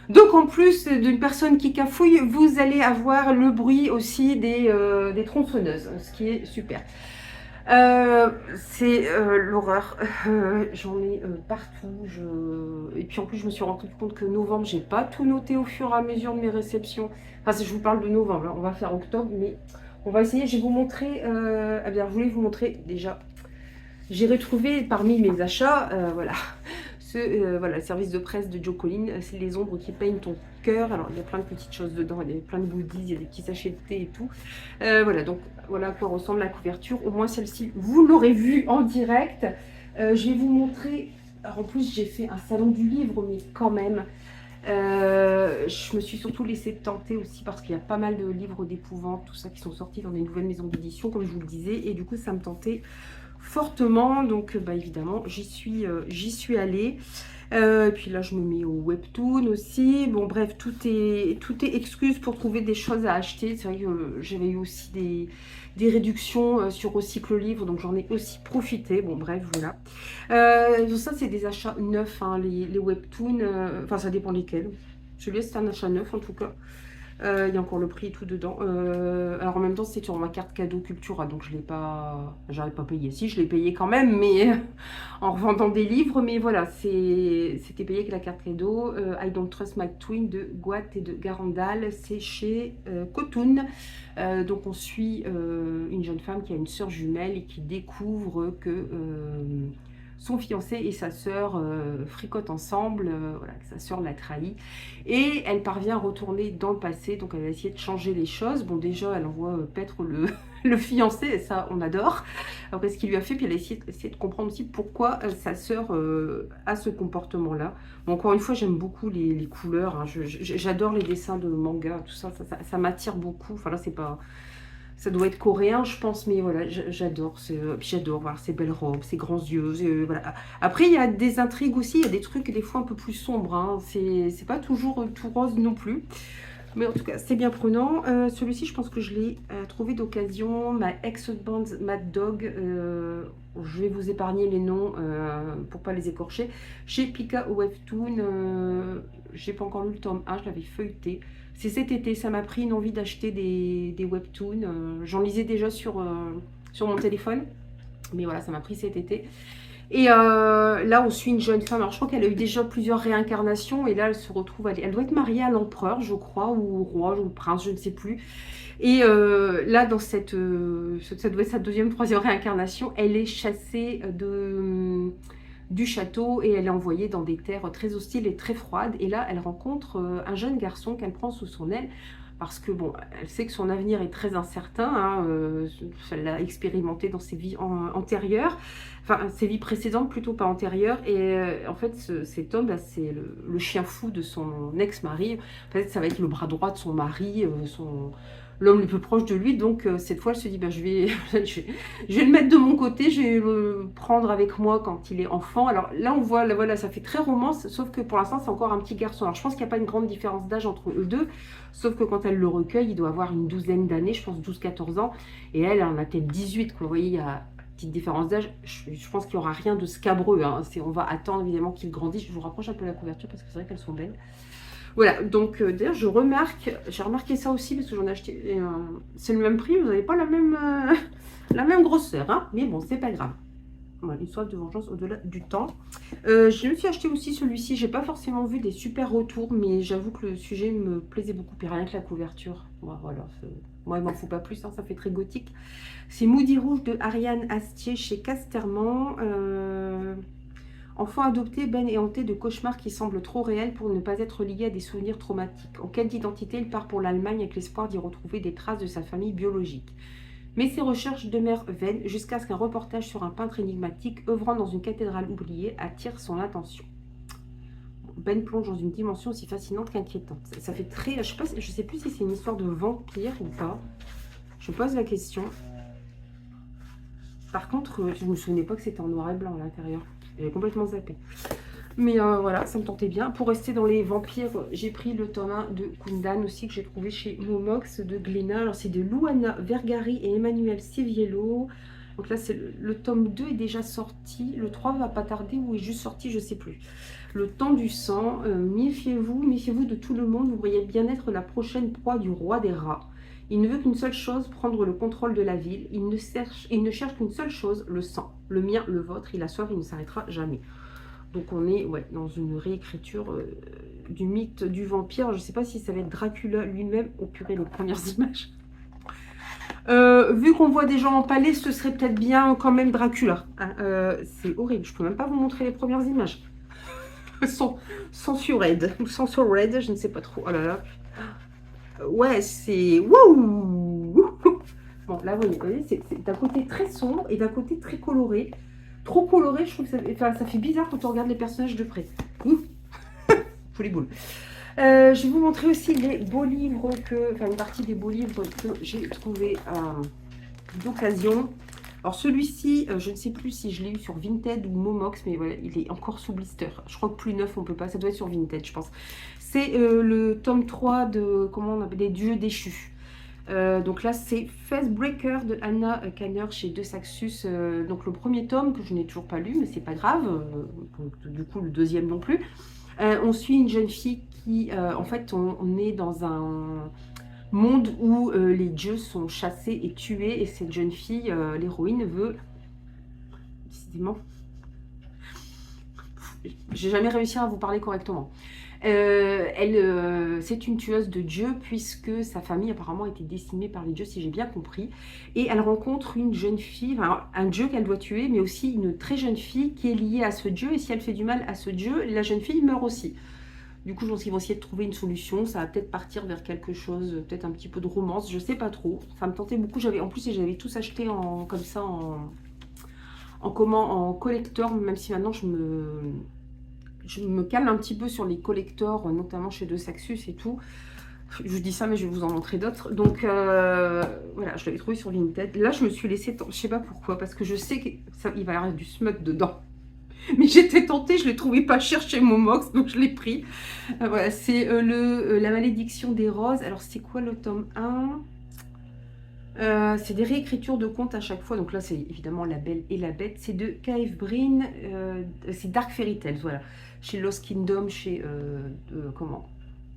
Donc, en plus d'une personne qui cafouille, vous allez avoir le bruit aussi des tronçonneuses, ce qui est super. C'est l'horreur. J'en ai partout. Et puis en plus, je me suis rendu compte que novembre, j'ai pas tout noté au fur et à mesure de mes réceptions. Enfin, si je vous parle de novembre, là, on va faire octobre, mais on va essayer. Je vais vous montrer. Eh bien, je voulais vous montrer déjà. J'ai retrouvé parmi mes achats, voilà, voilà, le service de presse de Joe Collin, c'est les ombres qui peignent ton cœur. Alors, il y a plein de petites choses dedans, il y a plein de goodies, il y a des petits sachets de thé et tout. Voilà, donc voilà à quoi ressemble la couverture. Au moins, celle-ci, vous l'aurez vue en direct. Je vais vous montrer. Alors, en plus, j'ai fait un salon du livre, mais quand même. Je me suis surtout laissée tenter aussi parce qu'il y a pas mal de livres d'épouvante, tout ça, qui sont sortis dans des nouvelles maisons d'édition, comme je vous le disais. Et du coup, ça me tentait fortement, donc évidemment j'y suis allée. Et puis là je me mets au webtoon aussi. Bon bref, tout est excuse pour trouver des choses à acheter. C'est vrai que j'avais eu aussi des réductions sur Recycle Livre, donc j'en ai aussi profité. Bon bref, voilà. Donc ça c'est des achats neufs, hein, les webtoons, enfin ça dépend lesquels. Celui-là c'est un achat neuf en tout cas. Il y a encore le prix et tout dedans. Alors en même temps, c'est sur ma carte cadeau Cultura, donc je l'ai pas, j'avais pas payé. Si, je l'ai payé quand même, mais en revendant des livres. Mais voilà, c'était payé avec la carte cadeau. I Don't Trust My Twin de Guat et de Garandal, c'est chez Cotoon. Donc on suit une jeune femme qui a une sœur jumelle et qui découvre que son fiancé et sa sœur fricotent ensemble, voilà, que sa sœur l'a trahi. Et elle parvient à retourner dans le passé, donc elle va essayer de changer les choses. Bon, déjà, elle envoie paître le fiancé, et ça, on adore. Après, ce qu'il lui a fait, puis elle a essayé de comprendre aussi pourquoi sa sœur a ce comportement-là. Bon, encore une fois, j'aime beaucoup les couleurs, hein. J'adore les dessins de manga, tout ça, ça m'attire beaucoup. Enfin là, c'est pas... Ça doit être coréen, je pense, mais voilà, j'adore. J'adore voir ces belles robes, ces grands yeux. Voilà. Après, il y a des intrigues aussi, il y a des trucs des fois un peu plus sombres, hein. C'est pas toujours tout rose non plus. Mais en tout cas, c'est bien prenant. Celui-ci, je pense que je l'ai trouvé d'occasion. Ma ex-husband Mad Dog. Je vais vous épargner les noms pour pas les écorcher. Chez Pika Webtoon. J'ai pas encore lu le tome 1, je l'avais feuilleté. C'est cet été, ça m'a pris une envie d'acheter des webtoons. J'en lisais déjà sur mon téléphone. Mais voilà, ça m'a pris cet été. Et là, on suit une jeune femme. Alors, je crois qu'elle a eu déjà plusieurs réincarnations. Et là, elle se retrouve. Elle doit être mariée à l'empereur, je crois, ou au roi, ou au prince, je ne sais plus. Et là, dans ça doit être sa deuxième, troisième réincarnation. Elle est chassée du château et elle est envoyée dans des terres très hostiles et très froides. Et là, elle rencontre un jeune garçon qu'elle prend sous son aile. Parce que, bon, elle sait que son avenir est très incertain. Hein, elle l'a expérimenté dans ses vies antérieures. Enfin, ses vies précédentes, plutôt pas antérieures. Et en fait, cet homme, là, c'est le chien fou de son ex-mari. Peut-être ça va être le bras droit de son mari, l'homme le plus proche de lui. Donc, cette fois, elle se dit, bah, je vais le mettre de mon côté, je vais le prendre avec moi quand il est enfant. Alors là, on voit, là, voilà, ça fait très romance, sauf que pour l'instant, c'est encore un petit garçon. Alors, je pense qu'il n'y a pas une grande différence d'âge entre eux deux. Sauf que quand elle le recueille, il doit avoir une douzaine d'années, je pense 12-14 ans. Et elle en a peut-être 18, quoi. Vous voyez, il y a petite différence d'âge. Je pense qu'il n'y aura rien de scabreux. Hein. On va attendre évidemment qu'il grandisse. Je vous rapproche un peu la couverture parce que c'est vrai qu'elles sont belles. Voilà, donc d'ailleurs, j'ai remarqué ça aussi parce que j'en ai acheté. C'est le même prix, vous n'avez pas la même grosseur. Hein, mais bon, c'est pas grave. Voilà, une soif de vengeance au-delà du temps. Je me suis acheté aussi celui-ci. J'ai pas forcément vu des super retours, mais j'avoue que le sujet me plaisait beaucoup. Puis rien que la couverture. Voilà, moi, il m'en faut pas plus, hein, ça fait très gothique. C'est Moody Rouge de Ariane Astier chez Casterman. Enfant adopté, Ben est hanté de cauchemars qui semblent trop réels pour ne pas être lié à des souvenirs traumatiques. En quête d'identité, il part pour l'Allemagne avec l'espoir d'y retrouver des traces de sa famille biologique. Mais ses recherches demeurent vaines jusqu'à ce qu'un reportage sur un peintre énigmatique œuvrant dans une cathédrale oubliée attire son attention. Ben plonge dans une dimension aussi fascinante qu'inquiétante. Ça fait très... Je sais plus si c'est une histoire de vampire ou pas. Je pose la question. Par contre, je ne me souvenais pas que c'était en noir et blanc à l'intérieur. J'avais complètement zappé. Mais voilà, ça me tentait bien. Pour rester dans les vampires, j'ai pris le tome 1 de Kundan aussi, que j'ai trouvé chez Momox de Glénat. Alors, c'est de Luana Vergari et Emmanuel Siviello. Donc là, le tome 2 est déjà sorti. Le 3 va pas tarder ou est juste sorti, je sais plus. Le temps du sang. Méfiez-vous de tout le monde. Vous pourriez bien être la prochaine proie du roi des rats. Il ne veut qu'une seule chose, prendre le contrôle de la ville. Il ne cherche qu'une seule chose, le sang. Le mien, le vôtre. Il a soif, il ne s'arrêtera jamais. Donc on est dans une réécriture du mythe du vampire. Je ne sais pas si ça va être Dracula lui-même. Oh purée, les premières images. Vu qu'on voit des gens empalés, ce serait peut-être bien quand même Dracula. Hein. C'est horrible, je ne peux même pas vous montrer les premières images. Censurred, je ne sais pas trop. Oh là là. Ouais, c'est... Wouh. Bon, là, vous voyez, c'est d'un côté très sombre et d'un côté très coloré. Trop coloré, je trouve que ça fait bizarre quand on regarde les personnages de près. Faut les boules. Je vais vous montrer aussi les beaux livres une partie des beaux livres que j'ai trouvé d'occasion. Alors celui-ci, je ne sais plus si je l'ai eu sur Vinted ou Momox, mais voilà, il est encore sous blister. Je crois que plus neuf, on peut pas. Ça doit être sur Vinted, je pense. C'est le tome 3 de, comment on appelle, des dieux déchus. Donc là, c'est Facebreaker de Anna Kanner chez De Saxus. Donc le premier tome que je n'ai toujours pas lu, mais c'est pas grave. Du coup, le deuxième non plus. On suit une jeune fille qui, en fait, on est dans un monde où les dieux sont chassés et tués. Et cette jeune fille, l'héroïne, veut... Décidément... J'ai jamais réussi à vous parler correctement. C'est une tueuse de dieux puisque sa famille apparemment a été décimée par les dieux, si j'ai bien compris. Et elle rencontre une jeune fille, enfin, un dieu qu'elle doit tuer, mais aussi une très jeune fille qui est liée à ce dieu. Et si elle fait du mal à ce dieu, la jeune fille meurt aussi. Du coup, je pense qu'ils vont essayer de trouver une solution. Ça va peut-être partir vers quelque chose, peut-être un petit peu de romance, je sais pas trop. Ça me tentait beaucoup. En plus, j'avais tous acheté comme ça en collector, même si maintenant je me calme un petit peu sur les collectors, notamment chez De Saxus et tout. Je vous dis ça, mais je vais vous en montrer d'autres. Donc, voilà, je l'avais trouvé sur Vinted. Là, je me suis laissée... Je sais pas pourquoi, parce que je sais qu'il va y avoir du smut dedans. Mais j'étais tentée, je l'ai trouvé pas cher chez Momox, donc je l'ai pris. Voilà, c'est La malédiction des roses. Alors, c'est quoi le tome 1? C'est des réécritures de contes à chaque fois. Donc là, c'est évidemment La Belle et la Bête. C'est de K.F. Breene. C'est Dark Fairy Tales, voilà. Chez Lost Kingdom, chez... comment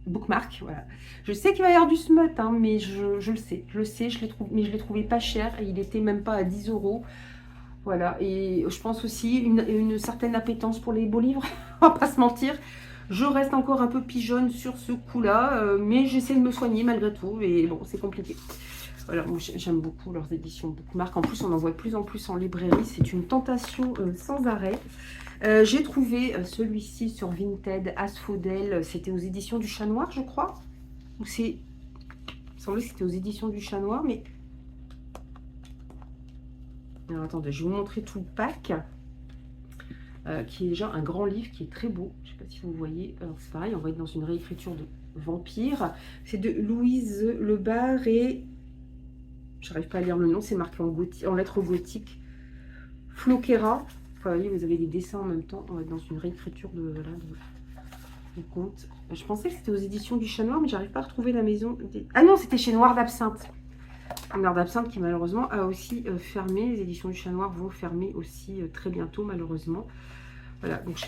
Bookmark, voilà. Je sais qu'il va y avoir du smut, hein, mais je le sais. Je le sais, mais je l'ai trouvé pas cher. Et il était même pas à 10 euros. Voilà. Et je pense aussi une certaine appétence pour les beaux livres. On va pas se mentir. Je reste encore un peu pigeonne sur ce coup-là. Mais j'essaie de me soigner malgré tout. Et bon, c'est compliqué. Voilà, moi j'aime beaucoup leurs éditions Bookmark. En plus, on en voit de plus en plus en librairie. C'est une tentation sans arrêt. J'ai trouvé celui-ci sur Vinted, Asphodel. C'était aux éditions du Chat Noir, je crois. Ou c'est... Il me semblait que c'était aux éditions du Chat Noir, mais... Alors attendez, je vais vous montrer tout le pack. Qui est déjà un grand livre, qui est très beau. Je ne sais pas si vous voyez. Alors c'est pareil, on va être dans une réécriture de Vampire. C'est de Louise Lebar et... J'arrive pas à lire le nom, c'est marqué en lettres gothiques. Floquera. Enfin, vous voyez, vous avez des dessins en même temps. On va être dans une réécriture de conte. Je pensais que c'était aux éditions du Chat Noir, mais j'arrive pas à retrouver la maison. Ah non, c'était chez Noir d'Absinthe. Noir d'Absinthe qui malheureusement a aussi fermé. Les éditions du Chat Noir vont fermer aussi très bientôt, malheureusement. Voilà, donc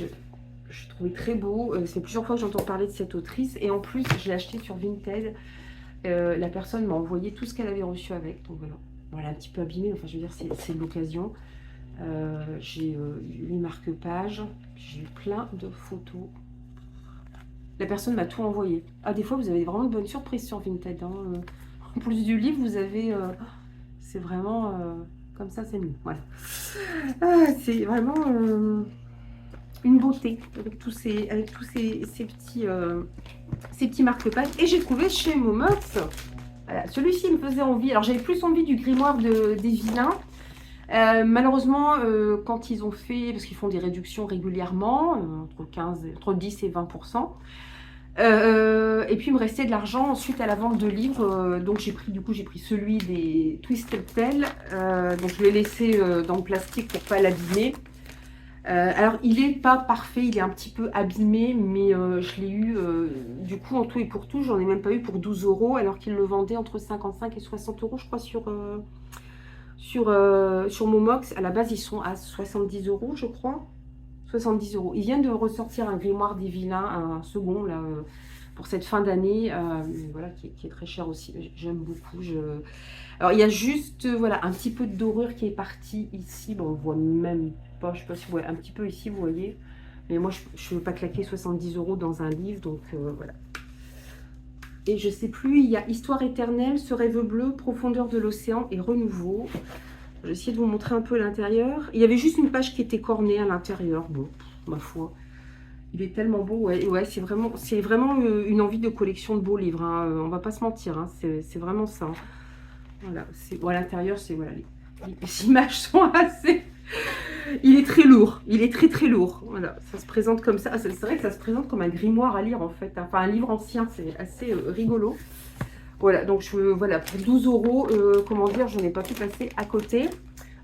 je trouvais très beau. C'est plusieurs fois que j'entends parler de cette autrice. Et en plus, je l'ai acheté sur Vinted. La personne m'a envoyé tout ce qu'elle avait reçu avec. Donc voilà, voilà, un petit peu abîmé. Enfin, je veux dire, c'est l'occasion. J'ai eu les marque-pages. J'ai eu plein de photos. La personne m'a tout envoyé. Ah, des fois, vous avez vraiment de bonnes surprises sur Vinted. Hein. En plus du livre, vous avez... c'est vraiment... comme ça, c'est mieux. Voilà. Ah, c'est vraiment... une beauté avec tous ces petits marque-pages. Et j'ai trouvé chez Momox, voilà, celui-ci me faisait envie. Alors j'avais plus envie du grimoire des vilains. Malheureusement, quand ils ont fait, parce qu'ils font des réductions régulièrement, entre 10 et 20%. Et puis il me restait de l'argent ensuite à la vente de livres. Donc j'ai pris celui des Twisted Tales. Donc je l'ai laissé dans le plastique pour pas l'abîmer. Alors, il n'est pas parfait, il est un petit peu abîmé, mais je l'ai eu, du coup, en tout et pour tout, j'en ai même pas eu pour 12 euros, alors qu'il le vendait entre 55 et 60 euros, je crois, sur Momox. À la base, ils sont à 70 euros, je crois. 70 euros. Ils viennent de ressortir un grimoire des vilains, un second, là, pour cette fin d'année, voilà, qui est très cher aussi. J'aime beaucoup. Alors, il y a juste, voilà, un petit peu de dorure qui est partie ici. Bon, on voit même pas, je sais pas si vous voyez, un petit peu ici, vous voyez. Mais moi, je ne veux pas claquer 70 euros dans un livre, donc voilà. Et je sais plus, il y a Histoire éternelle, Ce rêve bleu, Profondeur de l'océan et Renouveau. Je vais essayer de vous montrer un peu l'intérieur. Il y avait juste une page qui était cornée à l'intérieur. Bon, ma foi. Il est tellement beau, ouais, c'est vraiment une envie de collection de beaux livres. Hein. On va pas se mentir, hein, c'est vraiment ça. Voilà, à l'intérieur, voilà, les images sont assez... Il est très lourd, il est très très lourd. Voilà, ça se présente comme ça. C'est vrai que ça se présente comme un grimoire à lire en fait. Enfin, un livre ancien, c'est assez rigolo. Voilà, donc voilà, pour 12 euros, comment dire, je n'ai pas pu passer à côté.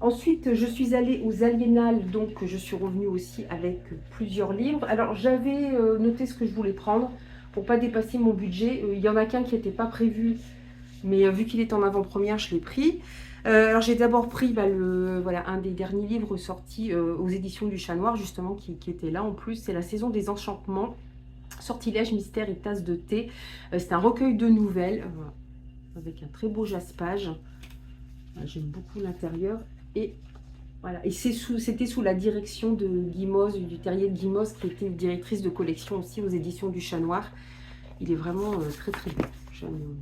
Ensuite, je suis allée aux Aliénales, donc je suis revenue aussi avec plusieurs livres. Alors, j'avais noté ce que je voulais prendre pour pas dépasser mon budget. Il y en a qu'un qui n'était pas prévu, mais vu qu'il est en avant-première, je l'ai pris. Alors, j'ai d'abord pris voilà, un des derniers livres sortis aux éditions du Chat Noir, justement, qui était là en plus. C'est La Saison des Enchantements, Sortilèges, Mystères et Tasses de thé. C'est un recueil de nouvelles, avec un très beau jaspage. J'aime beaucoup l'intérieur. Et voilà, et c'était sous la direction de Guimauze, du terrier de Guimauze, qui était directrice de collection aussi aux éditions du Chat Noir. Il est vraiment très très beau. J'aime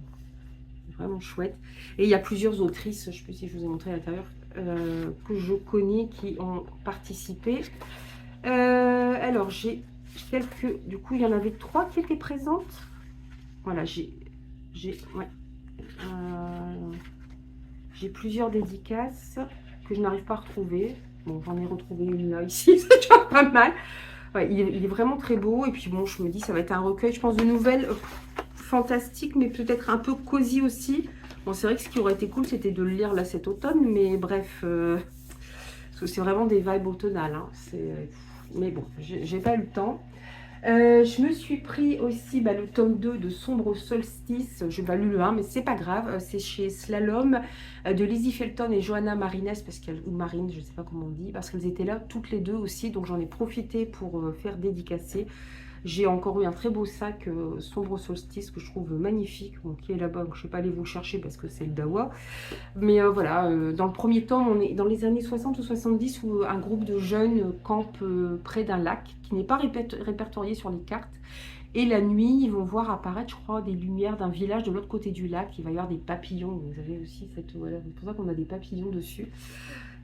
vraiment chouette. Et il y a plusieurs autrices, je ne sais plus si je vous ai montré à l'intérieur, que je connais qui ont participé. Alors j'ai quelques, du coup il y en avait 3 qui étaient présentes. Voilà, j'ai plusieurs dédicaces que je n'arrive pas à retrouver. Bon, j'en ai retrouvé une là, ici, c'est déjà pas mal. Ouais, il est vraiment très beau. Et puis bon, je me dis, ça va être un recueil, je pense, de nouvelles fantastiques, mais peut-être un peu cosy aussi. Bon, c'est vrai que ce qui aurait été cool, c'était de le lire là cet automne. Mais bref, parce que c'est vraiment des vibes automnales. Hein. mais bon, j'ai pas eu le temps. Je me suis pris aussi le tome 2 de Sombre Solstice. Je n'ai pas lu le 1, mais c'est pas grave. C'est chez Slalom de Lizzie Felton et Johanna Marines, ou Marine, je ne sais pas comment on dit, parce qu'elles étaient là toutes les deux aussi. Donc j'en ai profité pour faire dédicacer. J'ai encore eu un très beau sac Sombre Solstice que je trouve magnifique, bon, qui est là-bas. Je ne vais pas aller vous le chercher parce que c'est le Dawa. Mais voilà, dans le premier temps, on est dans les années 60 ou 70 où un groupe de jeunes campe près d'un lac qui n'est pas répertorié sur les cartes. Et la nuit, ils vont voir apparaître, je crois, des lumières d'un village de l'autre côté du lac. Il va y avoir des papillons. Vous avez aussi cette... Voilà, c'est pour ça qu'on a des papillons dessus.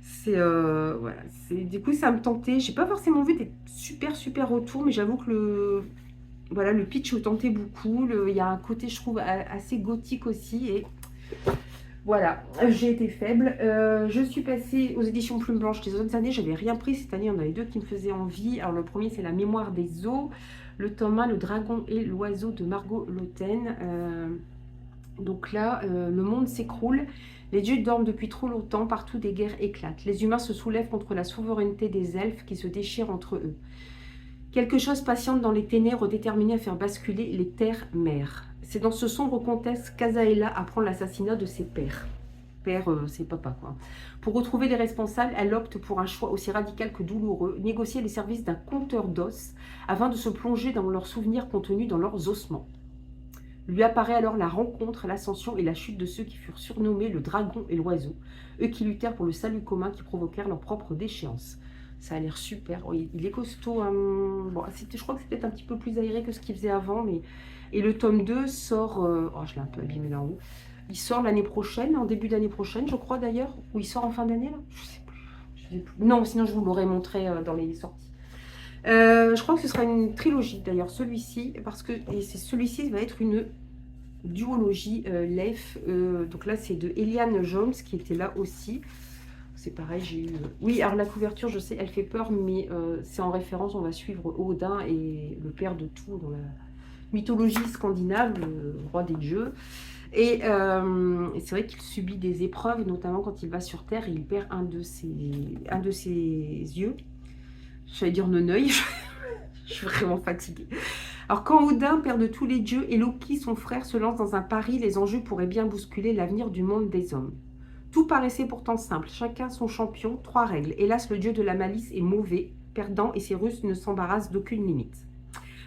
C'est... voilà, du coup, ça me tentait. J'ai pas forcément vu des super retours, mais j'avoue que voilà, le pitch me tentait beaucoup. Il y a un côté, je trouve, assez gothique aussi. Et voilà, j'ai été faible. Je suis passée aux éditions Plume Blanche. Les autres années, j'avais rien pris. Cette année, il y en avait deux qui me faisaient envie. Alors, le premier, c'est La Mémoire des eaux. Le tome 1, Le Dragon et l'Oiseau de Margot Loten. Donc là, le monde s'écroule. Les dieux dorment depuis trop longtemps. Partout, des guerres éclatent. Les humains se soulèvent contre la souveraineté des elfes qui se déchirent entre eux. Quelque chose patiente dans les ténèbres, déterminé à faire basculer les terres-mères. C'est dans ce sombre contexte qu'Azaela apprend l'assassinat de ses pères. Père, c'est papa, quoi. Pour retrouver les responsables, elle opte pour un choix aussi radical que douloureux, négocier les services d'un conteur d'os afin de se plonger dans leurs souvenirs contenus dans leurs ossements. Lui apparaît alors la rencontre, l'ascension et la chute de ceux qui furent surnommés le dragon et l'oiseau, eux qui luttèrent pour le salut commun qui provoquèrent leur propre déchéance. Ça a l'air super. Oh, il est costaud. Bon, je crois que c'est peut-être un petit peu plus aéré que ce qu'il faisait avant. Mais... Et le tome 2 sort... Oh, je l'ai un peu abîmé là en haut. Il sort l'année prochaine, en début d'année prochaine, je crois d'ailleurs. Ou il sort en fin d'année, là. Je sais plus. Non, sinon je vous l'aurais montré dans les sorties. Je crois que ce sera une trilogie d'ailleurs, celui-ci. Parce que celui-ci va être une duologie Leif. Donc là, c'est de Eliane Jones qui était là aussi. C'est pareil, j'ai eu... Oui, alors la couverture, je sais, elle fait peur, mais c'est en référence, on va suivre Odin et le père de tout dans la mythologie scandinave, le roi des dieux. Et c'est vrai qu'il subit des épreuves, notamment quand il va sur Terre et il perd un de ses yeux. J'allais dire un œil, je suis vraiment fatiguée. Alors quand Odin, père de tous les dieux, et Loki, son frère, se lance dans un pari, les enjeux pourraient bien bousculer l'avenir du monde des hommes. Tout paraissait pourtant simple, chacun son champion, 3 règles. Hélas, le dieu de la malice est mauvais, perdant, et ses ruses ne s'embarrassent d'aucune limite.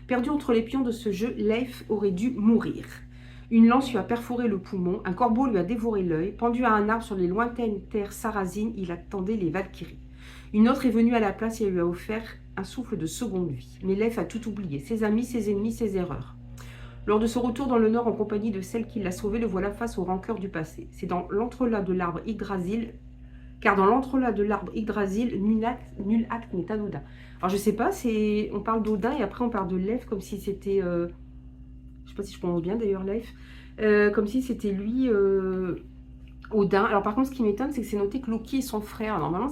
Perdu entre les pions de ce jeu, Leif aurait dû mourir. Une lance lui a perforé le poumon, un corbeau lui a dévoré l'œil, pendu à un arbre sur les lointaines terres sarrasines, il attendait les Valkyries. Une autre est venue à la place et lui a offert un souffle de seconde vie. Mais Leif a tout oublié, ses amis, ses ennemis, ses erreurs. Lors de son retour dans le Nord en compagnie de celle qui l'a sauvé, le voilà face aux rancœurs du passé. C'est dans l'entrelac de l'arbre Yggdrasil, car dans l'entrelac de l'arbre Yggdrasil, nul acte n'est anodin. Alors je sais pas, on parle d'Odin et après on parle de Leif comme si c'était, je sais pas si je prononce bien d'ailleurs Leif, comme si c'était lui, Odin. Alors par contre ce qui m'étonne c'est que c'est noté que Loki est son frère. Normalement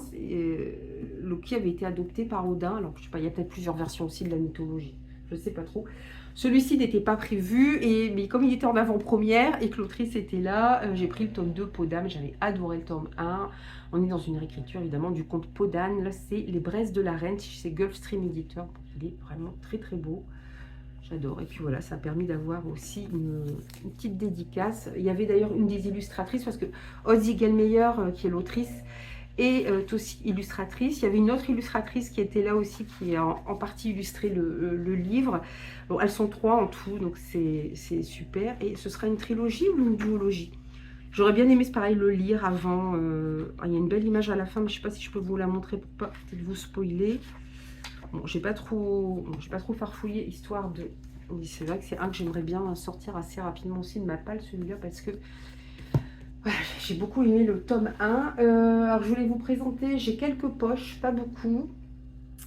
Loki avait été adopté par Odin, alors je sais pas, il y a peut-être plusieurs versions aussi de la mythologie, je sais pas trop. Celui-ci n'était pas prévu, mais comme il était en avant-première et que l'autrice était là, j'ai pris le tome 2, Peau d'âme. J'avais adoré le tome 1. On est dans une réécriture évidemment du conte Peau d'âne. Là, c'est Les Braises de la Reine, c'est Gulfstream Editor. Il est vraiment très beau. J'adore. Et puis voilà, ça a permis d'avoir aussi une petite dédicace. Il y avait d'ailleurs une des illustratrices, parce que Ozzy Gallmeyer, qui est l'autrice, et aussi illustratrice. Il y avait une autre illustratrice qui était là aussi, qui a en partie illustré le livre. Bon, elles sont 3 en tout, donc c'est super. Et ce sera une trilogie ou une duologie? J'aurais bien aimé, c'est pareil, le lire avant. Il y a une belle image à la fin, mais je ne sais pas si je peux vous la montrer pour pas peut-être vous spoiler. Bon, j'ai pas trop farfouillé, histoire de... Oui, c'est vrai que c'est un que j'aimerais bien sortir assez rapidement aussi de ma palle, celui-là, parce que voilà, j'ai beaucoup aimé le tome 1. Alors, je voulais vous présenter, j'ai quelques poches, pas beaucoup.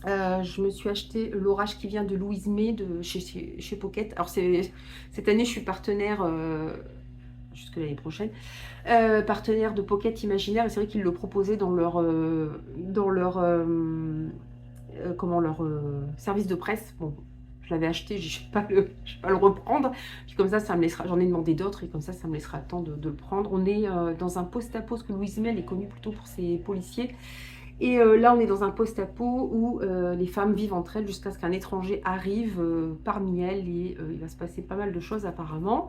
Je me suis acheté L'Orage qui vient de Louise May de chez Pocket. Alors, cette année, je suis partenaire, jusque l'année prochaine, partenaire de Pocket Imaginaire. Et c'est vrai qu'ils le proposaient dans leur service de presse. Bon, je l'avais acheté, je ne vais pas le reprendre. Puis comme ça me laissera, j'en ai demandé d'autres et comme ça me laissera le temps de le prendre. On est dans un post-à-post que Louise May est connue plutôt pour ses policiers. Et là, on est dans un post-apo où les femmes vivent entre elles jusqu'à ce qu'un étranger arrive parmi elles et il va se passer pas mal de choses apparemment.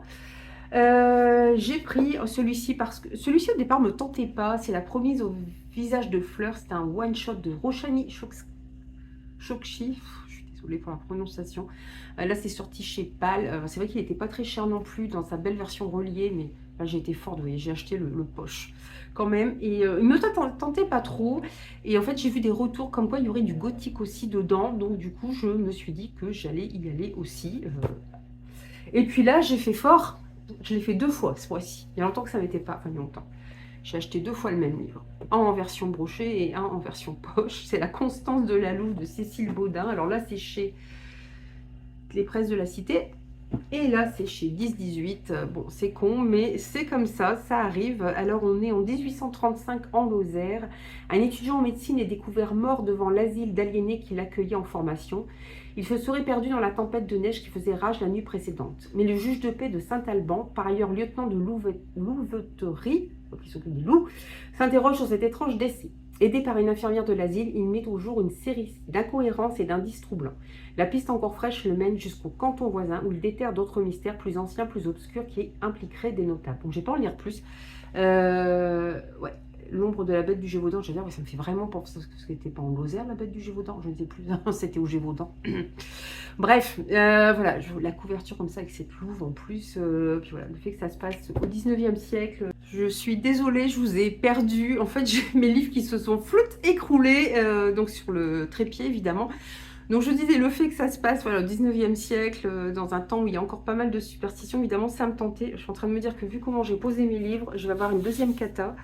J'ai pris celui-ci parce que celui-ci au départ me tentait pas. C'est la promise au visage de fleurs. C'est un one-shot de Roshani Chokshi. Je suis désolée pour la prononciation. Là, c'est sorti chez PAL. C'est vrai qu'il n'était pas très cher non plus dans sa belle version reliée, mais là, j'ai été forte, vous voyez, j'ai acheté le poche quand même. Et il me tentait pas trop. Et en fait, j'ai vu des retours comme quoi il y aurait du gothique aussi dedans. Donc, du coup, je me suis dit que j'allais y aller aussi. Et puis là, j'ai fait fort. Je l'ai fait 2 fois ce mois-ci. Il y a longtemps que ça m'était pas... Enfin, il y a longtemps. J'ai acheté 2 fois le même livre. Un en version brochée et un en version poche. C'est La Constance de la Louve de Cécile Baudin. Alors là, c'est chez Les Presses de la Cité. Et là, c'est chez 10-18. Bon, c'est con, mais c'est comme ça arrive. Alors, on est en 1835 en Lozère. Un étudiant en médecine est découvert mort devant l'asile d'aliénés qui l'accueillait en formation. Il se serait perdu dans la tempête de neige qui faisait rage la nuit précédente. Mais le juge de paix de Saint-Alban, par ailleurs lieutenant de louveterie, qui s'occupe des loups, s'interroge sur cet étrange décès. Aidé par une infirmière de l'asile, il met au jour une série d'incohérences et d'indices troublants. La piste encore fraîche le mène jusqu'au canton voisin où il déterre d'autres mystères plus anciens, plus obscurs qui impliqueraient des notables. Donc, j'ai pas en lire plus. Ouais. L'ombre de la bête du Gévaudan, j'allais dire, ça me fait vraiment penser parce que c'était pas en Lozère, la bête du Gévaudan, je ne sais plus, c'était au Gévaudan. Bref, voilà, la couverture comme ça avec cette louve en plus, puis voilà, le fait que ça se passe au 19e siècle. Je suis désolée, je vous ai perdu. En fait, j'ai mes livres qui se sont écroulés, donc sur le trépied évidemment. Donc je disais, le fait que ça se passe voilà, au 19e siècle, dans un temps où il y a encore pas mal de superstitions, évidemment, ça me tentait. Je suis en train de me dire que vu comment j'ai posé mes livres, je vais avoir une deuxième cata.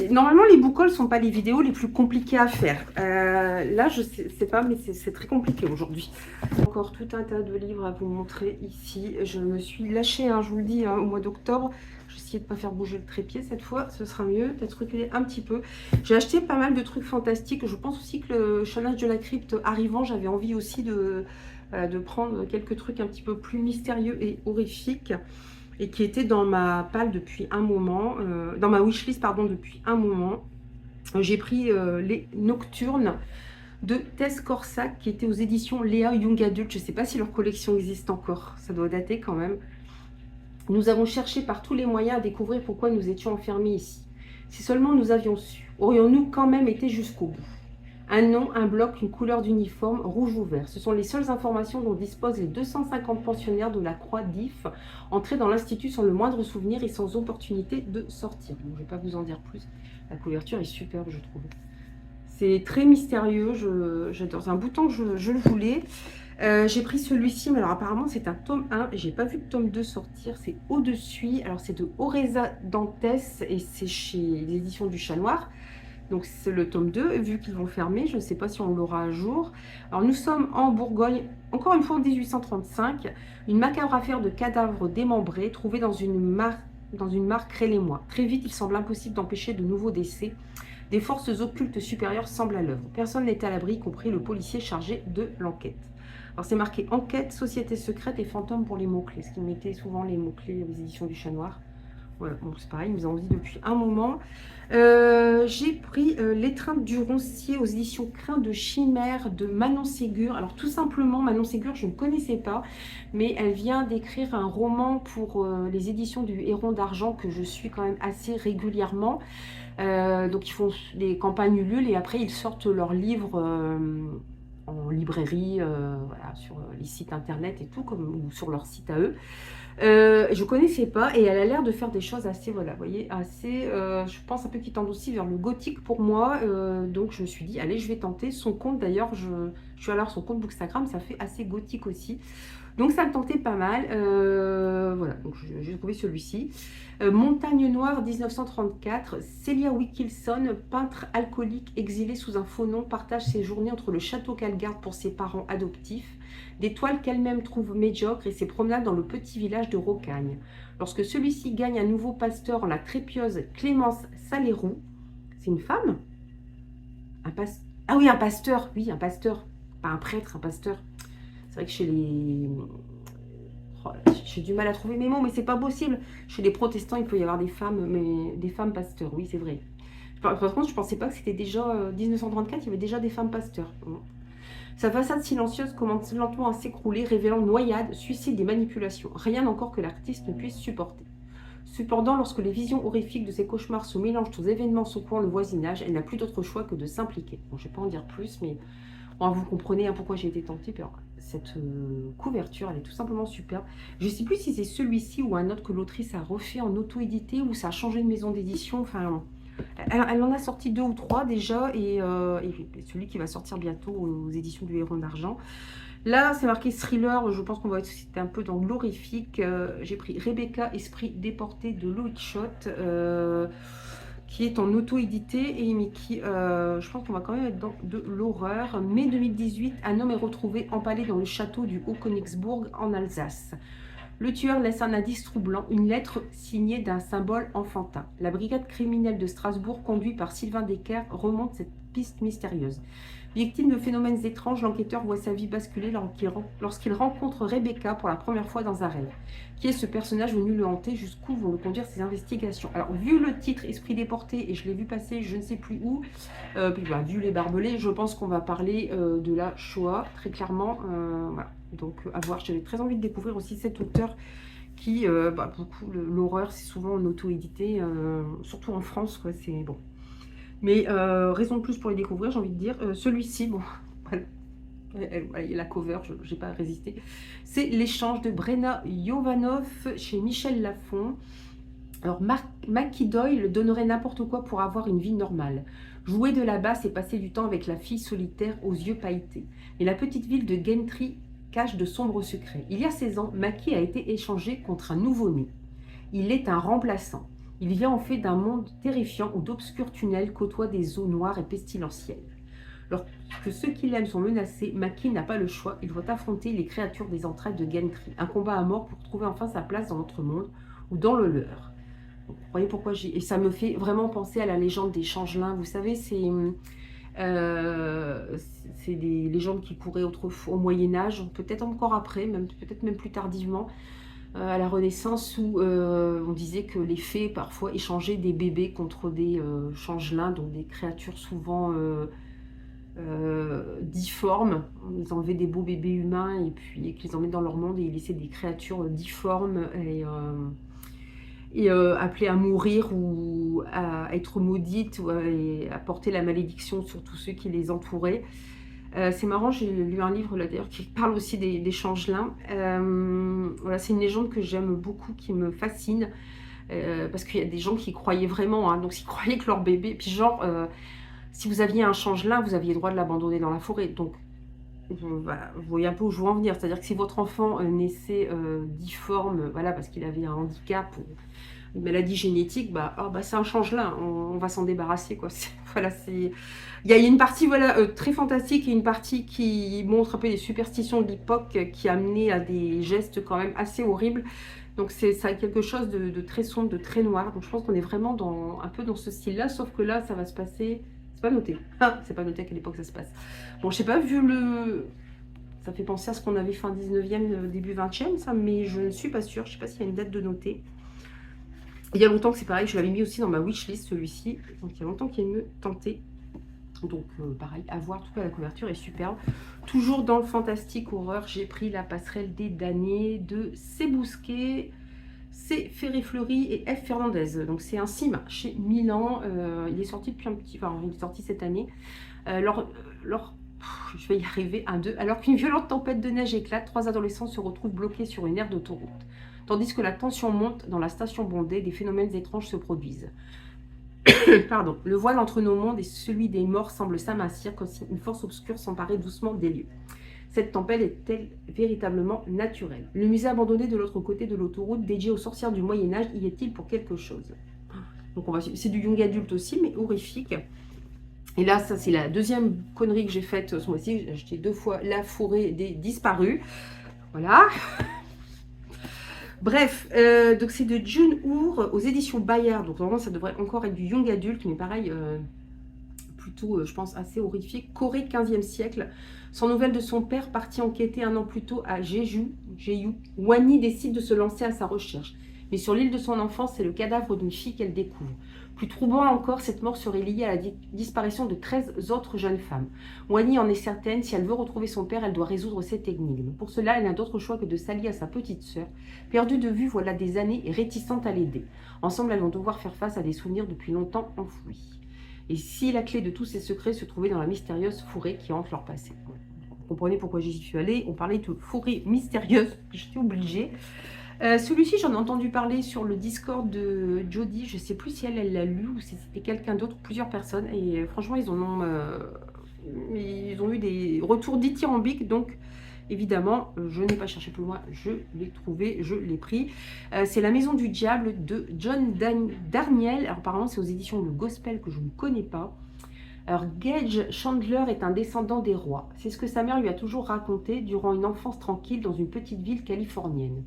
Normalement, les book hauls ne sont pas les vidéos les plus compliquées à faire. Là, je sais pas, mais c'est très compliqué aujourd'hui. Encore tout un tas de livres à vous montrer ici. Je me suis lâchée, hein, je vous le dis, hein, au mois d'octobre. J'ai essayé de ne pas faire bouger le trépied cette fois, ce sera mieux. Peut-être reculer un petit peu. J'ai acheté pas mal de trucs fantastiques. Je pense aussi que le Challenge de la crypte arrivant, j'avais envie aussi de prendre quelques trucs un petit peu plus mystérieux et horrifiques. Et qui était dans ma palle depuis un moment, dans ma wishlist pardon depuis un moment. J'ai pris les Nocturnes de Tess Corsac qui était aux éditions Léa Young Adult. Je ne sais pas si leur collection existe encore, ça doit dater quand même. Nous avons cherché par tous les moyens à découvrir pourquoi nous étions enfermés ici. Si seulement nous avions su, aurions-nous quand même été jusqu'au bout. Un nom, un bloc, une couleur d'uniforme, rouge ou vert. Ce sont les seules informations dont disposent les 250 pensionnaires de la Croix d'If, entrés dans l'institut sans le moindre souvenir et sans opportunité de sortir. Bon, je ne vais pas vous en dire plus. La couverture est superbe, je trouve. C'est très mystérieux. J'adore. C'est un bouton que je le voulais. J'ai pris celui-ci, mais alors apparemment c'est un tome 1. J'ai pas vu le tome 2 sortir. C'est Au-dessus. Alors c'est de Oreza Dantes et c'est chez les éditions du Chat Noir. Donc c'est le tome 2, vu qu'ils vont fermer, je ne sais pas si on l'aura à jour. Alors nous sommes en Bourgogne, encore une fois en 1835, une macabre affaire de cadavres démembrés trouvés dans une mare crée-les-moi. Très vite, il semble impossible d'empêcher de nouveaux décès. Des forces occultes supérieures semblent à l'œuvre. Personne n'est à l'abri, y compris le policier chargé de l'enquête. Alors c'est marqué enquête, société secrète et fantôme pour les mots-clés, ce qui mettait souvent les mots-clés aux éditions du Chat Noir. Voilà, bon, c'est pareil, ils nous en dit depuis un moment. J'ai pris L'étreinte du roncier aux éditions Crin de Chimère de Manon Ségur. Alors tout simplement, Manon Ségur, je ne connaissais pas, mais elle vient d'écrire un roman pour les éditions du Héron d'Argent que je suis quand même assez régulièrement. Donc ils font des campagnes Ulule et après ils sortent leurs livres en librairie, voilà, sur les sites internet et tout, ou sur leur site à eux. Je connaissais pas et elle a l'air de faire des choses assez, voilà, vous voyez, assez, je pense un peu qui tendent aussi vers le gothique pour moi, donc je me suis dit, allez, je vais tenter son compte, d'ailleurs, je suis allée voir son compte Bookstagram, ça fait assez gothique aussi, donc ça me tentait pas mal, voilà, donc j'ai trouvé celui-ci. Montagne Noire 1934, Celia Wilkinson, peintre alcoolique exilée sous un faux nom, partage ses journées entre le château qu'elle garde pour ses parents adoptifs, des toiles qu'elle-même trouve médiocres et ses promenades dans le petit village de Rocagne. Lorsque celui-ci gagne un nouveau pasteur en la trépieuse Clémence Salérou, c'est une femme? Ah oui, un pasteur, pas un prêtre, un pasteur. C'est vrai que chez les... Oh, j'ai du mal à trouver mes mots, mais c'est pas possible. Chez les protestants, il peut y avoir des femmes, mais des femmes pasteurs, oui, c'est vrai. Par contre, je pensais pas que c'était déjà 1934, il y avait déjà des femmes pasteurs. Bon. Sa façade silencieuse commence lentement à s'écrouler, révélant noyades, suicides et manipulations. Rien encore que l'artiste ne puisse supporter. Cependant, lorsque les visions horrifiques de ses cauchemars se mélangent aux événements secouant le voisinage, elle n'a plus d'autre choix que de s'impliquer. Bon, je ne vais pas en dire plus, mais bon, vous comprenez pourquoi j'ai été tentée. Puis alors, cette couverture, elle est tout simplement superbe. Je ne sais plus si c'est celui-ci ou un autre que l'autrice a refait en auto-édité ou ça a changé de maison d'édition. Enfin, elle en a sorti 2 ou 3 déjà et celui qui va sortir bientôt aux éditions du Héron d'Argent. Là, c'est marqué thriller, je pense qu'on va être un peu dans l'horrifique. J'ai pris Rebecca, Esprit déporté de Loïc Schott, qui est en auto-édité et mais qui, je pense qu'on va quand même être dans de l'horreur. Mai 2018, un homme est retrouvé empalé dans le château du Haut-Königsbourg en Alsace. Le tueur laisse un indice troublant, une lettre signée d'un symbole enfantin. La brigade criminelle de Strasbourg, conduite par Sylvain Decker, remonte cette piste mystérieuse. Victime de phénomènes étranges, l'enquêteur voit sa vie basculer lorsqu'il rencontre Rebecca pour la première fois dans un rêve. Qui est ce personnage venu le hanter? Jusqu'où vont le conduire ses investigations? Alors, vu le titre Esprit déporté, et je l'ai vu passer je ne sais plus où, puis, vu les barbelés, je pense qu'on va parler de la Shoah, très clairement. Voilà. Donc, à voir. J'avais très envie de découvrir aussi cet auteur qui, beaucoup, l'horreur, c'est souvent en auto-édité, surtout en France, quoi, c'est bon. Mais raison de plus pour les découvrir, j'ai envie de dire. Celui-ci, bon, voilà. La cover, je n'ai pas résisté. C'est L'échange de Brenna Jovanov chez Michel Lafon. Alors, Mackie Doyle donnerait n'importe quoi pour avoir une vie normale. Jouer de la basse et passer du temps avec la fille solitaire aux yeux pailletés. Mais la petite ville de Gentry cache de sombres secrets. Il y a 16 ans, Mackie a été échangé contre un nouveau-né. Il est un remplaçant. Il vient en fait d'un monde terrifiant où d'obscurs tunnels côtoient des eaux noires et pestilentielles. Lorsque ceux qui l'aiment sont menacés, Mackie n'a pas le choix. Il doit affronter les créatures des entrailles de Gentry. Un combat à mort pour trouver enfin sa place dans notre monde ou dans le leur. Vous voyez pourquoi j'ai... Et ça me fait vraiment penser à la légende des changelins. Vous savez, c'est des légendes qui couraient autrefois au Moyen-Âge, peut-être encore après, peut-être même plus tardivement, à la Renaissance, où on disait que les fées parfois échangeaient des bébés contre des changelins, donc des créatures souvent difformes. Ils enlevaient des beaux bébés humains et puis qu'ils emmènent dans leur monde et ils laissaient des créatures difformes et appelées à mourir ou à être maudites et à porter la malédiction sur tous ceux qui les entouraient. C'est marrant, j'ai lu un livre là d'ailleurs qui parle aussi des changelins. Voilà, c'est une légende que j'aime beaucoup, qui me fascine, parce qu'il y a des gens qui y croyaient vraiment, hein, donc ils croyaient que leur bébé, puis genre, si vous aviez un changelin, vous aviez le droit de l'abandonner dans la forêt, donc vous voyez un peu où je veux en venir, c'est-à-dire que si votre enfant naissait difforme, voilà, parce qu'il avait un handicap ou une maladie génétique, c'est un changelin, on va s'en débarrasser, quoi. Voilà, c'est... Il y a une partie très fantastique et une partie qui montre un peu les superstitions de l'époque qui amenaient à des gestes quand même assez horribles. Donc ça a quelque chose de très sombre, de très noir. Donc je pense qu'on est vraiment un peu dans ce style-là, sauf que là, ça va se passer... C'est pas noté. C'est pas noté à quelle époque ça se passe. Bon, je sais pas, vu le... Ça fait penser à ce qu'on avait fin 19e, début 20e, ça, mais je ne suis pas sûre. Je sais pas s'il y a une date de noté. Il y a longtemps que c'est pareil, je l'avais mis aussi dans ma wishlist, celui-ci. Donc il y a longtemps qu'il me tentait. Donc pareil, à voir, en tout cas la couverture est superbe. Toujours dans le fantastique horreur, j'ai pris La passerelle des damnés de C. Bousquet, C. Ferré-Fleury et F. Fernandez. Donc c'est un sim chez Milan. Il est sorti depuis un petit... Enfin, il est sorti cette année. Je vais y arriver, un 2. Alors qu'une violente tempête de neige éclate, 3 adolescents se retrouvent bloqués sur une aire d'autoroute. Tandis que la tension monte dans la station bondée, des phénomènes étranges se produisent. Pardon. Le voile entre nos mondes et celui des morts semble s'amincir comme si une force obscure s'emparait doucement des lieux. Cette tempête est-elle véritablement naturelle? Le musée abandonné de l'autre côté de l'autoroute, dédié aux sorcières du Moyen-Âge, y est-il pour quelque chose? Donc c'est du young adulte aussi, mais horrifique. Et là, ça c'est la deuxième connerie que j'ai faite ce mois-ci. J'ai acheté 2 fois La forêt des disparus. Voilà. Bref, donc c'est de June Hour aux éditions Bayard. Donc normalement, ça devrait encore être du young adulte, mais pareil, plutôt, je pense, assez horrifique. Corée, 15e siècle. Sans nouvelles de son père, parti enquêter un an plus tôt à Jeju, Wani décide de se lancer à sa recherche. Mais sur l'île de son enfance, c'est le cadavre d'une fille qu'elle découvre. Plus troublant encore, cette mort serait liée à la disparition de 13 autres jeunes femmes. Wani en est certaine, si elle veut retrouver son père, elle doit résoudre cette énigme. Pour cela, elle n'a d'autre choix que de s'allier à sa petite sœur, perdue de vue voilà des années et réticente à l'aider. Ensemble, elles vont devoir faire face à des souvenirs depuis longtemps enfouis. Et si la clé de tous ces secrets se trouvait dans la mystérieuse forêt qui hante leur passé. Vous comprenez pourquoi j'y suis allée, on parlait de forêt mystérieuse, j'étais obligée. Celui-ci, j'en ai entendu parler sur le Discord de Jodie. Je ne sais plus si elle l'a lu ou si c'était quelqu'un d'autre, plusieurs personnes. Et franchement, ils ont eu des retours dithyrambiques. Donc, évidemment, je n'ai pas cherché plus loin. Je l'ai trouvé, je l'ai pris. C'est La Maison du Diable de John Darnielle. Alors, apparemment, c'est aux éditions Le Gospel que je ne connais pas. Alors, Gage Chandler est un descendant des rois. C'est ce que sa mère lui a toujours raconté durant une enfance tranquille dans une petite ville californienne.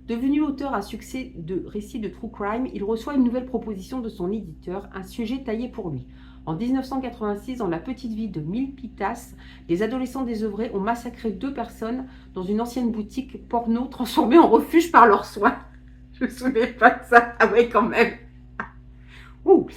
Devenu auteur à succès de récits de true crime, il reçoit une nouvelle proposition de son éditeur, un sujet taillé pour lui. En 1986, dans la petite ville de Milpitas, des adolescents désœuvrés ont massacré 2 personnes dans une ancienne boutique porno transformée en refuge par leurs soins. Je me souviens pas de ça. Ah ouais, quand même. Ouh,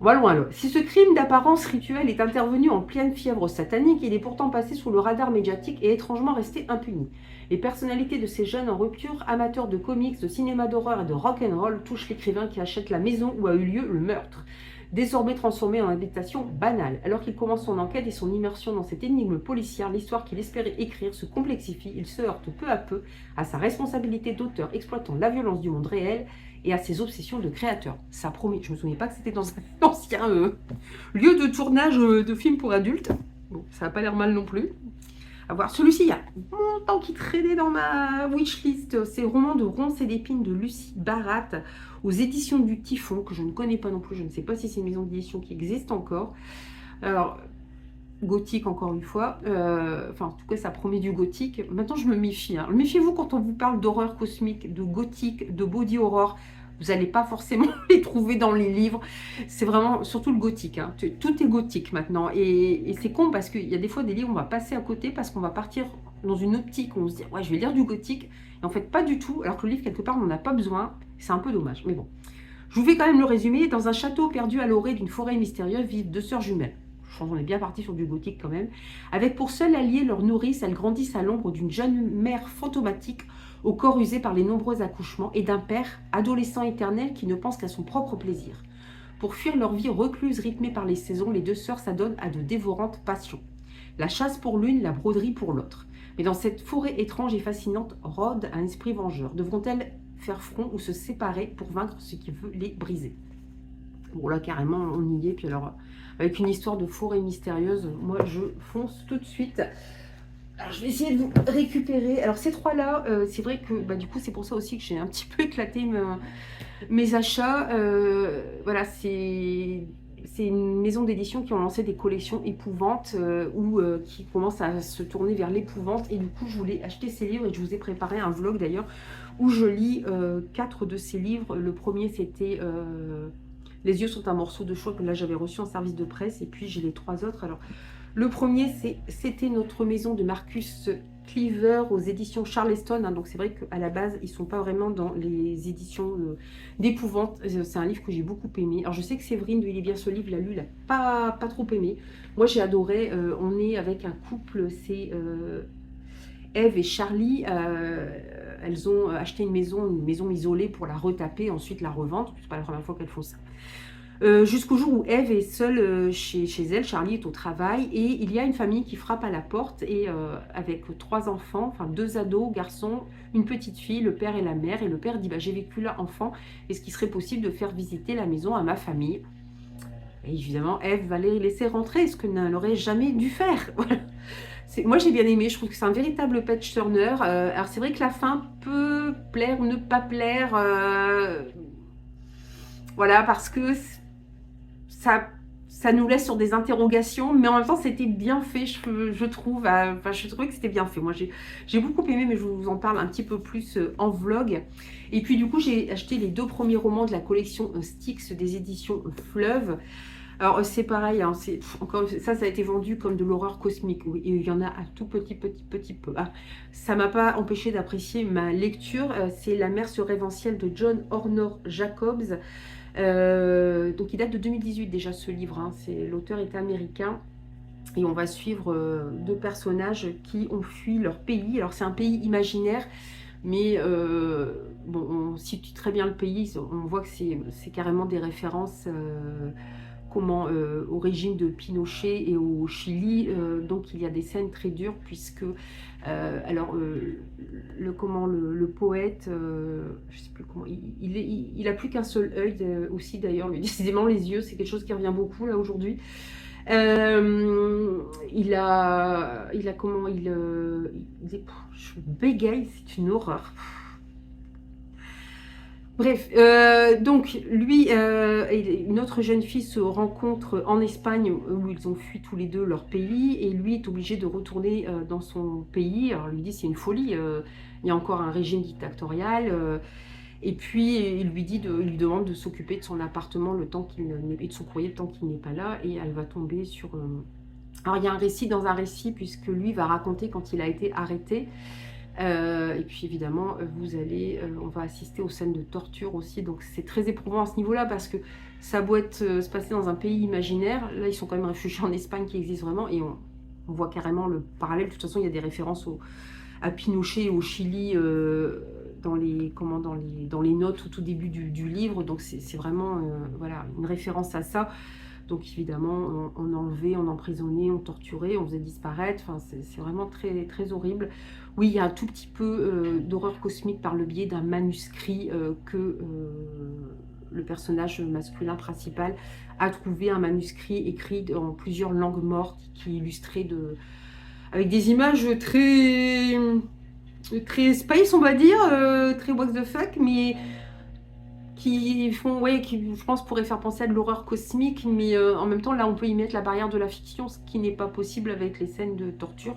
on va loin là. Si ce crime d'apparence rituelle est intervenu en pleine fièvre satanique, il est pourtant passé sous le radar médiatique et étrangement resté impuni. Les personnalités de ces jeunes en rupture, amateurs de comics, de cinéma d'horreur et de rock'n'roll, touchent l'écrivain qui achète la maison où a eu lieu le meurtre. Désormais transformé en habitation banale. Alors qu'il commence son enquête et son immersion dans cette énigme policière, l'histoire qu'il espérait écrire se complexifie. Il se heurte peu à peu à sa responsabilité d'auteur exploitant la violence du monde réel et à ses obsessions de créateur. Ça promet, je me souviens pas que c'était dans un ancien lieu de tournage de films pour adultes. Bon, ça n'a pas l'air mal non plus. À voir. Celui-ci, il y a longtemps qu'il traînait dans ma wishlist. C'est le roman de Ronces et d'épines de Lucie Barat aux éditions du Typhon, que je ne connais pas non plus. Je ne sais pas si c'est une maison d'édition qui existe encore. Alors, gothique encore une fois. Enfin, en tout cas, ça promet du gothique. Maintenant, je me méfie. Hein. Méfiez-vous quand on vous parle d'horreur cosmique, de gothique, de body horror. Vous n'allez pas forcément les trouver dans les livres. C'est vraiment, surtout le gothique. Hein. Tout est gothique maintenant. Et c'est con parce qu'il y a des fois des livres, on va passer à côté parce qu'on va partir dans une optique où on se dit, ouais, je vais lire du gothique. Et en fait, pas du tout. Alors que le livre, quelque part, on n'en a pas besoin. C'est un peu dommage. Mais bon. Je vous fais quand même le résumé. Dans un château perdu à l'orée d'une forêt mystérieuse vivent 2 sœurs jumelles. Je pense qu'on est bien parti sur du gothique quand même. Avec pour seul allié leur nourrice, elles grandissent à l'ombre d'une jeune mère fantomatique au corps usé par les nombreux accouchements et d'un père, adolescent éternel, qui ne pense qu'à son propre plaisir. Pour fuir leur vie recluse rythmée par les saisons, les 2 sœurs s'adonnent à de dévorantes passions. La chasse pour l'une, la broderie pour l'autre. Mais dans cette forêt étrange et fascinante, rôde un esprit vengeur. Devront-elles faire front ou se séparer pour vaincre ce qui veut les briser? Bon là carrément on y est, puis alors avec une histoire de forêt mystérieuse, moi je fonce tout de suite. Alors je vais essayer de vous récupérer. Alors ces 3 là, c'est vrai que du coup c'est pour ça aussi que j'ai un petit peu éclaté mes achats. Voilà, c'est une maison d'édition qui ont lancé des collections épouvantes ou qui commencent à se tourner vers l'épouvante. Et du coup je voulais acheter ces livres et je vous ai préparé un vlog d'ailleurs où je lis 4 de ces livres. Le premier c'était... Les yeux sont un morceau de choix que là j'avais reçu en service de presse, et puis j'ai les 3 autres. Alors le premier c'était Notre maison de Marcus Cleaver aux éditions Charleston, hein, donc c'est vrai qu'à la base ils sont pas vraiment dans les éditions d'épouvante. C'est un livre que j'ai beaucoup aimé. Alors je sais que Séverine de Il est bien ce livre l'a lu, il n'a pas trop aimé. Moi j'ai adoré. On est avec un couple, c'est Eve et Charlie. Elles ont acheté une maison isolée pour la retaper, ensuite la revendre. C'est pas la première fois qu'elles font ça. Jusqu'au jour où Eve est seule chez elle, Charlie est au travail et il y a une famille qui frappe à la porte et avec 3 enfants, enfin 2 ados, garçons, une petite fille, le père et la mère. Et le père dit j'ai vécu là enfant, est-ce qu'il serait possible de faire visiter la maison à ma famille? Et évidemment Eve va les laisser rentrer, ce que elle n'aurait jamais dû faire. Moi j'ai bien aimé, je trouve que c'est un véritable page turner. Alors c'est vrai que la fin peut plaire ou ne pas plaire, voilà, parce que ça nous laisse sur des interrogations, mais en même temps c'était bien fait, je trouve. Enfin, je trouvais que c'était bien fait. Moi j'ai beaucoup aimé, mais je vous en parle un petit peu plus en vlog. Et puis du coup j'ai acheté les 2 premiers romans de la collection Styx des éditions Fleuve. Alors, c'est pareil, hein, encore, ça a été vendu comme de l'horreur cosmique. Oui, et il y en a un tout petit peu. Ah, ça m'a pas empêché d'apprécier ma lecture. C'est La mer révérentielle de John Horner Jacobs. Donc, il date de 2018 déjà, ce livre. Hein. L'auteur est américain. Et on va suivre deux personnages qui ont fui leur pays. Alors, c'est un pays imaginaire. Mais bon, on situe très bien le pays, on voit que c'est carrément des références au régime de Pinochet et au Chili. Donc il y a des scènes très dures puisque le poète, je sais plus comment, il a plus qu'un seul œil aussi d'ailleurs, lui décidément les yeux, c'est quelque chose qui revient beaucoup là aujourd'hui. Il a comment je bégaye, c'est une horreur. Bref, donc lui et une autre jeune fille se rencontrent en Espagne où ils ont fui tous les deux leur pays et lui est obligé de retourner dans son pays. Alors lui dit c'est une folie, il y a encore un régime dictatorial et puis il lui demande de s'occuper de son appartement le temps et de son courrier le temps qu'il n'est pas là et elle va tomber sur... Alors il y a un récit dans un récit puisque lui va raconter quand il a été arrêté. Et puis évidemment, on va assister aux scènes de torture aussi, donc c'est très éprouvant à ce niveau-là parce que ça doit se passer dans un pays imaginaire. Là, ils sont quand même réfugiés en Espagne qui existe vraiment et on voit carrément le parallèle. De toute façon, il y a des références à Pinochet et au Chili dans les notes au tout début du livre, donc c'est vraiment voilà, une référence à ça. Donc évidemment, on enlevait, on emprisonnait, on torturait, on faisait disparaître. Enfin, c'est vraiment très, très horrible. Oui, il y a un tout petit peu d'horreur cosmique par le biais d'un manuscrit que le personnage masculin principal a trouvé, un manuscrit écrit en plusieurs langues mortes qui est illustré avec des images très space, on va dire, très what the fuck, mais qui font, ouais, qui je pense pourraient faire penser à de l'horreur cosmique, mais en même temps là on peut y mettre la barrière de la fiction, ce qui n'est pas possible avec les scènes de torture.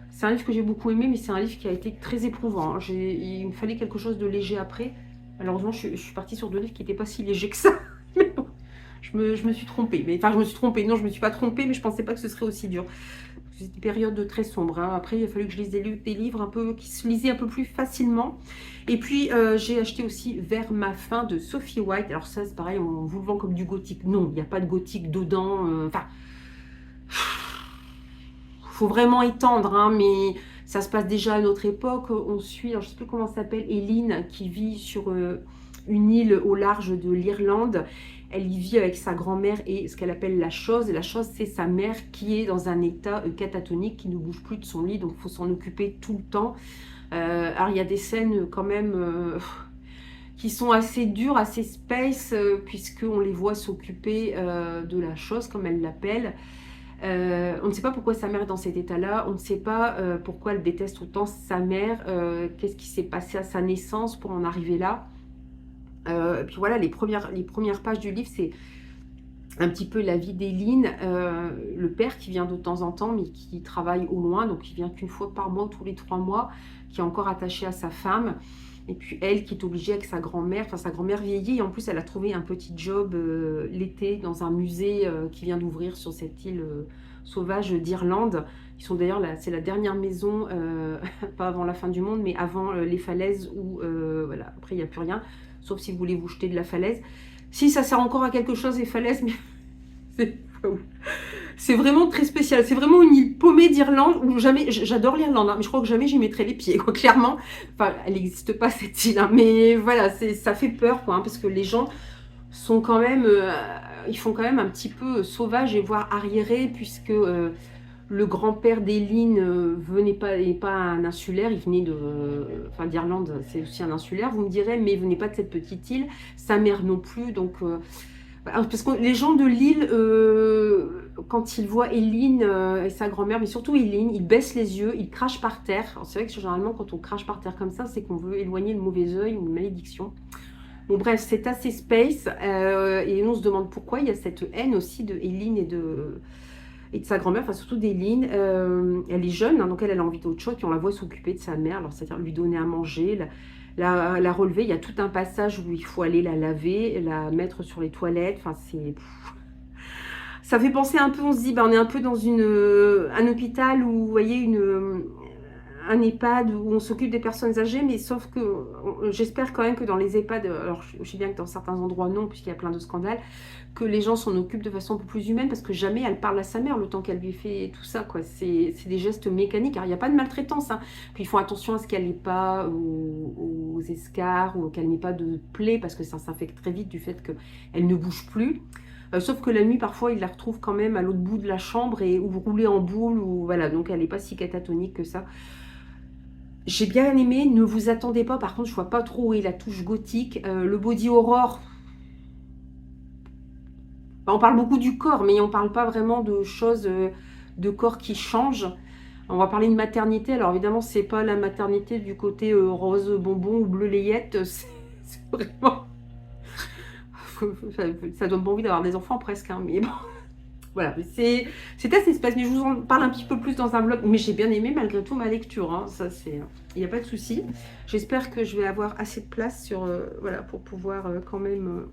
C'est un livre que j'ai beaucoup aimé, mais c'est un livre qui a été très éprouvant. Il me fallait quelque chose de léger après. Malheureusement, je suis partie sur deux livres qui n'étaient pas si légers que ça. Mais bon, je me suis trompée. Enfin, je me suis trompée. Non, je ne me suis pas trompée, mais je ne pensais pas que ce serait aussi dur. C'est une période très sombre. Hein. Après, il a fallu que je lise des livres un peu qui se lisaient un peu plus facilement. Et puis, j'ai acheté aussi Vers ma fin de Sophie White. Alors ça, c'est pareil, on vous le vend comme du gothique. Non, il n'y a pas de gothique dedans. Enfin... faut vraiment étendre, hein, mais ça se passe déjà à notre époque. On suit, alors je ne sais plus comment ça s'appelle, Eileen, qui vit sur une île au large de l'Irlande. Elle y vit avec sa grand-mère et ce qu'elle appelle la chose. Et la chose, c'est sa mère qui est dans un état catatonique, qui ne bouge plus de son lit, donc il faut s'en occuper tout le temps. Alors il y a des scènes quand même... qui sont assez dures, assez space, puisqu'on les voit s'occuper de la chose, comme elle l'appelle. On ne sait pas pourquoi sa mère est dans cet état-là, on ne sait pas pourquoi elle déteste autant sa mère, qu'est-ce qui s'est passé à sa naissance pour en arriver là. Puis voilà, les premières pages du livre, c'est un petit peu la vie d'Eileen, le père qui vient de temps en temps, mais qui travaille au loin, donc il vient qu'une fois par mois ou tous les 3 mois, qui est encore attaché à sa femme. Et puis elle qui est obligée avec sa grand-mère, enfin sa grand-mère vieillit, et en plus elle a trouvé un petit job l'été dans un musée qui vient d'ouvrir sur cette île sauvage d'Irlande. Ils sont d'ailleurs, c'est la dernière maison, pas avant la fin du monde, mais avant les falaises où, voilà, après il n'y a plus rien, sauf si vous voulez vous jeter de la falaise. Si ça sert encore à quelque chose les falaises, mais c'est vraiment très spécial. C'est vraiment une île paumée d'Irlande où jamais, j'adore l'Irlande, hein, mais je crois que jamais j'y mettrai les pieds, quoi, clairement. Enfin, elle n'existe pas cette île, hein, mais voilà, ça fait peur, quoi, hein, parce que les gens sont quand même, ils font quand même un petit peu sauvages et voire arriérés, puisque le grand-père d'Eileen n'est pas un insulaire, il venait enfin d'Irlande, c'est aussi un insulaire, vous me direz, mais il venait pas de cette petite île, sa mère non plus, donc... parce que les gens de l'île, quand ils voient Eileen et sa grand-mère, mais surtout Eileen, ils baissent les yeux, ils crachent par terre. C'est vrai que généralement, quand on crache par terre comme ça, c'est qu'on veut éloigner le mauvais œil ou une malédiction. Bon bref, c'est assez space et on se demande pourquoi il y a cette haine aussi de Eileen et de sa grand-mère, enfin surtout d'Eileen. Elle est jeune, hein, donc elle a envie d'autre chose, puis on la voit s'occuper de sa mère, alors c'est-à-dire lui donner à manger, la relever. Il y a tout un passage où il faut aller la laver, la mettre sur les toilettes, enfin c'est... Ça fait penser un peu, on se dit, on est un peu dans un hôpital où, vous voyez, un EHPAD où on s'occupe des personnes âgées, mais sauf que j'espère quand même que dans les EHPAD, alors je sais bien que dans certains endroits non, puisqu'il y a plein de scandales, que les gens s'en occupent de façon un peu plus humaine, parce que jamais elle parle à sa mère le temps qu'elle lui fait tout ça, quoi. C'est des gestes mécaniques. Alors, il n'y a pas de maltraitance, hein. Puis ils font attention à ce qu'elle n'ait pas aux escarres, ou qu'elle n'ait pas de plaie, parce que ça s'infecte très vite du fait qu'elle ne bouge plus. Sauf que la nuit, parfois, il la retrouve quand même à l'autre bout de la chambre, ou roulée en boule, ou voilà, donc elle n'est pas si catatonique que ça. J'ai bien aimé, ne vous attendez pas, par contre, je vois pas trop où est la touche gothique. Le body horror, on parle beaucoup du corps, mais on parle pas vraiment de choses, de corps qui changent. On va parler de maternité. Alors évidemment, c'est pas la maternité du côté rose bonbon ou bleu layette. C'est vraiment... Ça donne pas envie d'avoir des enfants presque, hein, mais bon. Voilà, c'est assez space, mais je vous en parle un petit peu plus dans un vlog. Mais j'ai bien aimé malgré tout ma lecture, hein. Ça, c'est, il n'y a pas de souci. J'espère que je vais avoir assez de place sur, voilà, pour pouvoir quand même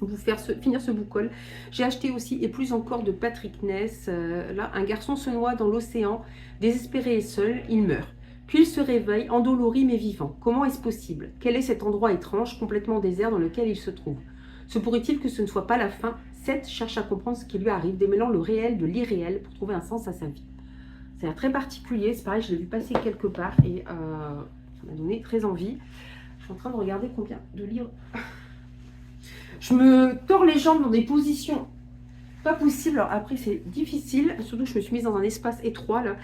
vous faire finir ce book haul. J'ai acheté aussi, et plus encore, de Patrick Ness. Là, un garçon se noie dans l'océan, désespéré et seul, il meurt. Puis il se réveille, endolori mais vivant. Comment est-ce possible? Quel est cet endroit étrange, complètement désert, dans lequel il se trouve? Se pourrait-il que ce ne soit pas la fin? Seth cherche à comprendre ce qui lui arrive, démêlant le réel de l'irréel pour trouver un sens à sa vie. C'est très particulier, c'est pareil, je l'ai vu passer quelque part et ça m'a donné très envie. Je suis en train de regarder combien de livres. Je me tords les jambes dans des positions pas possibles. Alors après, c'est difficile, surtout que je me suis mise dans un espace étroit là.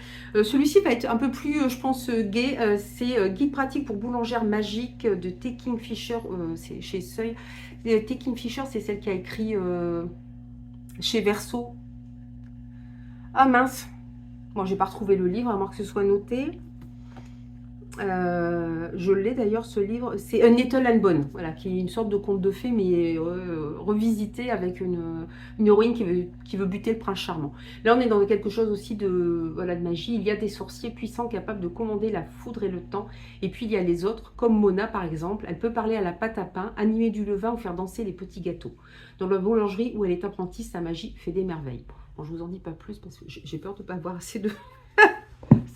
Celui-ci va être un peu plus, je pense, gai. C'est Guide pratique pour boulangère magique de T. Kingfisher, c'est chez Seuil. T. Kingfisher, c'est celle qui a écrit chez Verso. Ah mince, bon, j'ai pas retrouvé le livre, à moins que ce soit noté. Je l'ai d'ailleurs, ce livre, c'est Nettle and Bone, voilà, qui est une sorte de conte de fées, mais revisité avec une héroïne qui veut buter le prince charmant. Là, on est dans quelque chose aussi de, voilà, de magie. Il y a des sorciers puissants capables de commander la foudre et le temps. Et puis, il y a les autres, comme Mona, par exemple. Elle peut parler à la pâte à pain, animer du levain ou faire danser les petits gâteaux. Dans la boulangerie où elle est apprentie, sa magie fait des merveilles. Bon, je vous en dis pas plus parce que j'ai peur de ne pas avoir assez de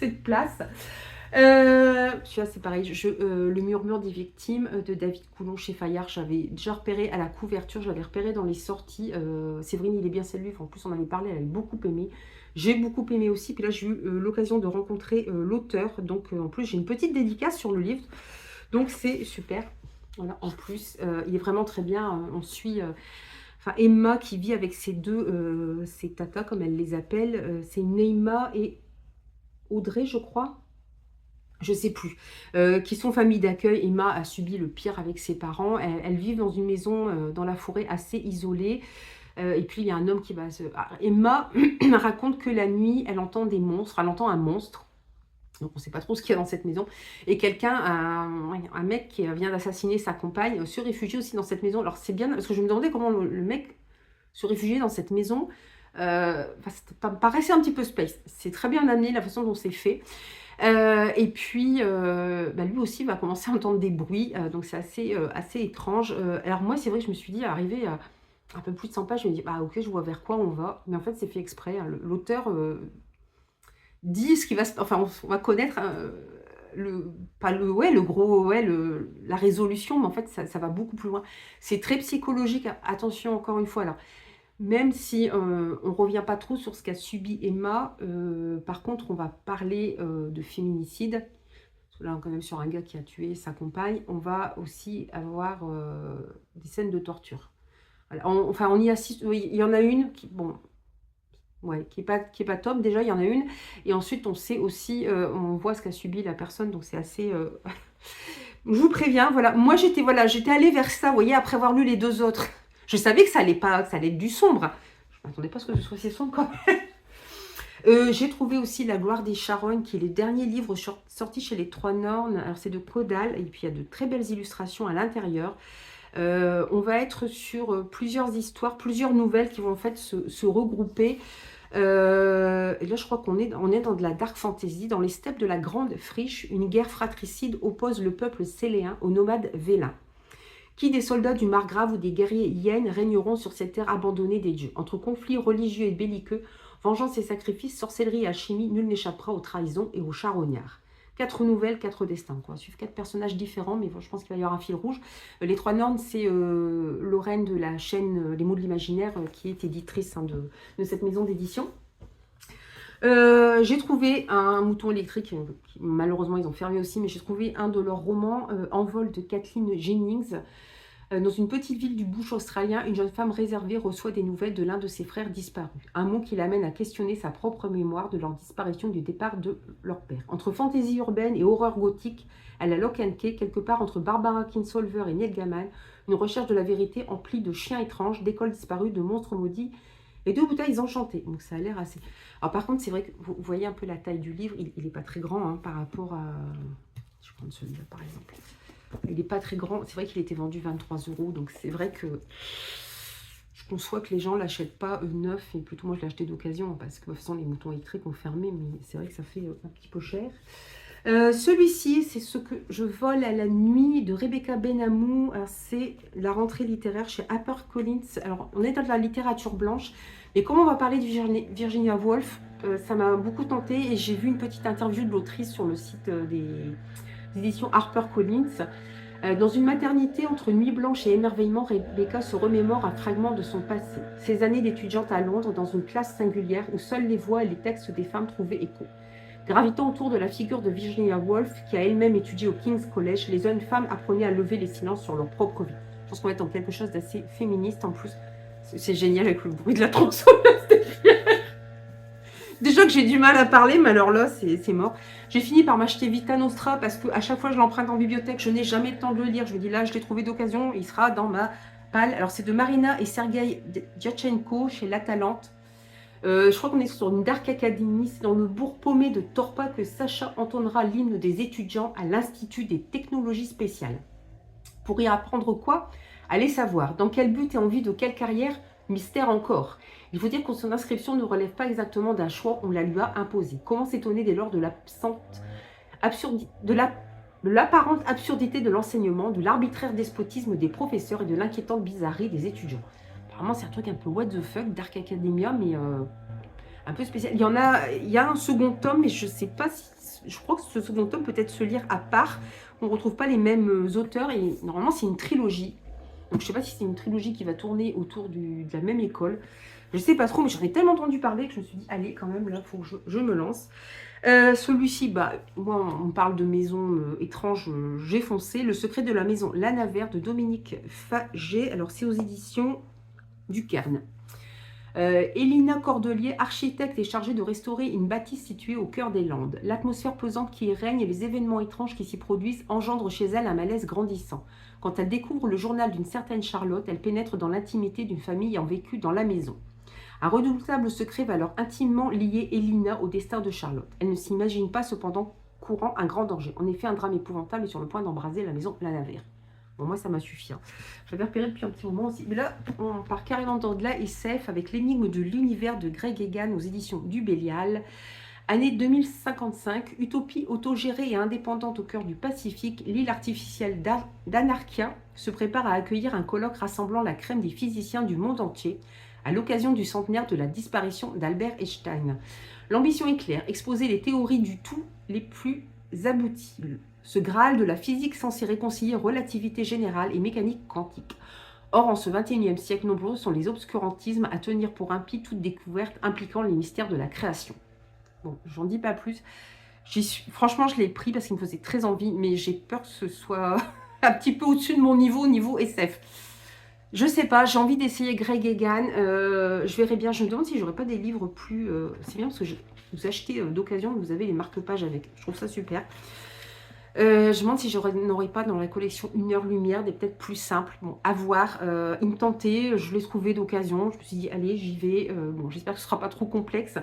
cette place. Celui-là, c'est pareil. Le murmure des victimes de David Coulon chez Fayard. J'avais déjà repéré à la couverture, je l'avais repéré dans les sorties. Séverine, il est bien celle-là. En plus, on en avait parlé, elle avait beaucoup aimé. J'ai beaucoup aimé aussi. Puis là, j'ai eu l'occasion de rencontrer l'auteur. Donc, en plus, j'ai une petite dédicace sur le livre. Donc, c'est super. Voilà, en plus, il est vraiment très bien. On suit... Enfin, Emma qui vit avec ses tatas, comme elle les appelle. C'est Neima et Audrey, je crois. Je sais plus, qui sont famille d'accueil. Emma a subi le pire avec ses parents. Elles vivent dans une maison dans la forêt assez isolée. Et puis il y a un homme qui va se... Emma raconte que la nuit, elle entend des monstres, elle entend un monstre. Donc on ne sait pas trop ce qu'il y a dans cette maison. Et un mec qui vient d'assassiner sa compagne, se réfugie aussi dans cette maison. Alors c'est bien, parce que je me demandais comment le mec se réfugiait dans cette maison. Ça me paraissait un petit peu space. C'est très bien amené la façon dont c'est fait. Et puis, lui aussi va commencer à entendre des bruits, donc c'est assez étrange. Alors moi, c'est vrai que je me suis dit, arrivé à un peu plus de 100 pages, je me dis, ok, je vois vers quoi on va. Mais en fait, c'est fait exprès, hein. L'auteur dit ce qui va se... Enfin, on va connaître la résolution, mais en fait, ça va beaucoup plus loin. C'est très psychologique, attention, encore une fois, là. Même si on ne revient pas trop sur ce qu'a subi Emma, par contre, on va parler de féminicide. Là, on est quand même sur un gars qui a tué sa compagne. On va aussi avoir des scènes de torture. Voilà. On y assiste. Oui, il y en a une qui, bon, ouais, qui est pas top. Déjà, il y en a une. Et ensuite, on sait aussi, on voit ce qu'a subi la personne. Donc, c'est assez... Je vous préviens, voilà. Moi, j'étais allée vers ça, vous voyez, après avoir lu les deux autres. Je savais que ça allait être du sombre. Je ne m'attendais pas à ce que ce soit si sombre quand même. J'ai trouvé aussi La gloire des Charognes, qui est le dernier livre sorti chez les Trois Nornes. Alors c'est de Caudal, et puis il y a de très belles illustrations à l'intérieur. On va être sur plusieurs histoires, plusieurs nouvelles qui vont en fait se regrouper. Et là, je crois qu'on est dans de la dark fantasy. Dans les steppes de la Grande Friche, une guerre fratricide oppose le peuple céléen aux nomades vélins, Qui des soldats du Margrave ou des guerriers hyènes régneront sur cette terre abandonnée des dieux? Entre conflits religieux et belliqueux, vengeance et sacrifices, sorcellerie et alchimie, nul n'échappera aux trahisons et aux charognards. 4 nouvelles, 4 destins. On va suivre 4 personnages différents, mais bon, je pense qu'il va y avoir un fil rouge. Les 3 Nornes, c'est Lorraine de la chaîne Les Mots de l'Imaginaire, qui est éditrice de cette maison d'édition. J'ai trouvé un mouton électrique, malheureusement ils ont fermé aussi, mais j'ai trouvé un de leurs romans, Envol de Kathleen Jennings. Dans une petite ville du bush australien, une jeune femme réservée reçoit des nouvelles de l'un de ses frères disparus. Un mot qui l'amène à questionner sa propre mémoire de leur disparition du départ de leur père. Entre fantaisie urbaine et horreur gothique, à la Lock and Key, quelque part entre Barbara Kingsolver et Neil Gaiman, une recherche de la vérité emplie de chiens étranges, d'écoles disparues, de monstres maudits et de bouteilles enchantées. Donc ça a l'air assez... Alors par contre, c'est vrai que vous voyez un peu la taille du livre, il n'est pas très grand hein, par rapport à... Je vais prendre celui-là par exemple. Il n'est pas très grand. C'est vrai qu'il était vendu 23 €. Donc c'est vrai que je conçois que les gens ne l'achètent pas neuf. Et plutôt moi je l'ai acheté d'occasion. Parce que de toute façon les moutons électriques ont fermé. Mais c'est vrai que ça fait un petit peu cher. Celui-ci, c'est Ce que je vole à la nuit de Rebecca Benamou. C'est la rentrée littéraire chez HarperCollins. Alors on est dans de la littérature blanche. Mais comme on va parler de Virginia Woolf, ça m'a beaucoup tenté. Et j'ai vu une petite interview de l'autrice sur le site des éditions HarperCollins. Dans une maternité entre nuit blanche et émerveillement, Rebecca se remémore un fragment de son passé. Ses années d'étudiante à Londres, dans une classe singulière où seules les voix et les textes des femmes trouvaient écho. Gravitant autour de la figure de Virginia Woolf, qui a elle-même étudié au King's College, les jeunes femmes apprenaient à lever les silences sur leur propre vie. Je pense qu'on va être dans quelque chose d'assez féministe en plus. C'est génial avec le bruit de la tronçonneuse. Déjà que j'ai du mal à parler, mais alors là, c'est mort. J'ai fini par m'acheter Vita Nostra parce qu'à chaque fois, je l'emprunte en bibliothèque. Je n'ai jamais le temps de le lire. Je me dis là, je l'ai trouvé d'occasion. Il sera dans ma palle. Alors, c'est de Marina et Sergei Djatchenko chez La Talente. Je crois qu'on est sur une Dark Academy. C'est dans le bourg paumé de Torpa que Sacha entonnera l'hymne des étudiants à l'Institut des technologies spéciales. Pour y apprendre quoi? Allez savoir. Dans quel but et en vue de quelle carrière? Mystère encore. Il faut dire que son inscription ne relève pas exactement d'un choix, on la lui a imposé. Comment s'étonner dès lors de l'apparente absurdité de l'enseignement, de l'arbitraire despotisme des professeurs et de l'inquiétante bizarrerie des étudiants. Apparemment, c'est un truc un peu what the fuck, Dark Academia, mais un peu spécial. Il y a un second tome, mais je sais pas si... Je crois que ce second tome peut être se lire à part. On ne retrouve pas les mêmes auteurs et normalement, c'est une trilogie. Donc, je ne sais pas si c'est une trilogie qui va tourner autour de la même école. Je ne sais pas trop, mais j'en ai tellement entendu parler que je me suis dit, allez, quand même, là, il faut que je me lance. Celui-ci, bah, moi, on parle de maison étrange, j'ai foncé. Le secret de la maison Lanavert de Dominique Faget. Alors, c'est aux éditions du Cairn. Elina Cordelier, architecte, est chargée de restaurer une bâtisse située au cœur des Landes. L'atmosphère pesante qui y règne et les événements étranges qui s'y produisent engendrent chez elle un malaise grandissant. Quand elle découvre le journal d'une certaine Charlotte, elle pénètre dans l'intimité d'une famille ayant vécu dans la maison. Un redoutable secret va alors intimement lier Elina au destin de Charlotte. Elle ne s'imagine pas cependant courant un grand danger. En effet, un drame épouvantable est sur le point d'embraser la maison Lanavert. Bon, moi, ça m'a suffi. Hein. J'avais repéré depuis un petit moment aussi. Mais là, on part carrément dans de la SF avec l'énigme de l'univers de Greg Egan aux éditions du Bélial. Année 2055, utopie autogérée et indépendante au cœur du Pacifique, l'île artificielle d'Anarchia se prépare à accueillir un colloque rassemblant la crème des physiciens du monde entier à l'occasion du centenaire de la disparition d'Albert Einstein. L'ambition est claire, exposer les théories du tout les plus abouties. Ce Graal de la physique censé réconcilier relativité générale et mécanique quantique. Or, en ce XXIe siècle, nombreux sont les obscurantismes à tenir pour impie toute découverte impliquant les mystères de la création. Bon, j'en dis pas plus. Franchement, je l'ai pris parce qu'il me faisait très envie, mais j'ai peur que ce soit un petit peu au-dessus de mon niveau SF. Je sais pas, j'ai envie d'essayer Greg Egan. Je verrai bien. Je me demande si j'aurais pas des livres plus... c'est bien parce que vous achetez d'occasion, vous avez les marque-pages avec. Je trouve ça super. Je me demande si n'aurais pas dans la collection 1 heure lumière des peut-être plus simples. Bon, à voir. Il me tentait, je l'ai trouvé d'occasion. Je me suis dit, allez, j'y vais. Bon, j'espère que ce sera pas trop complexe.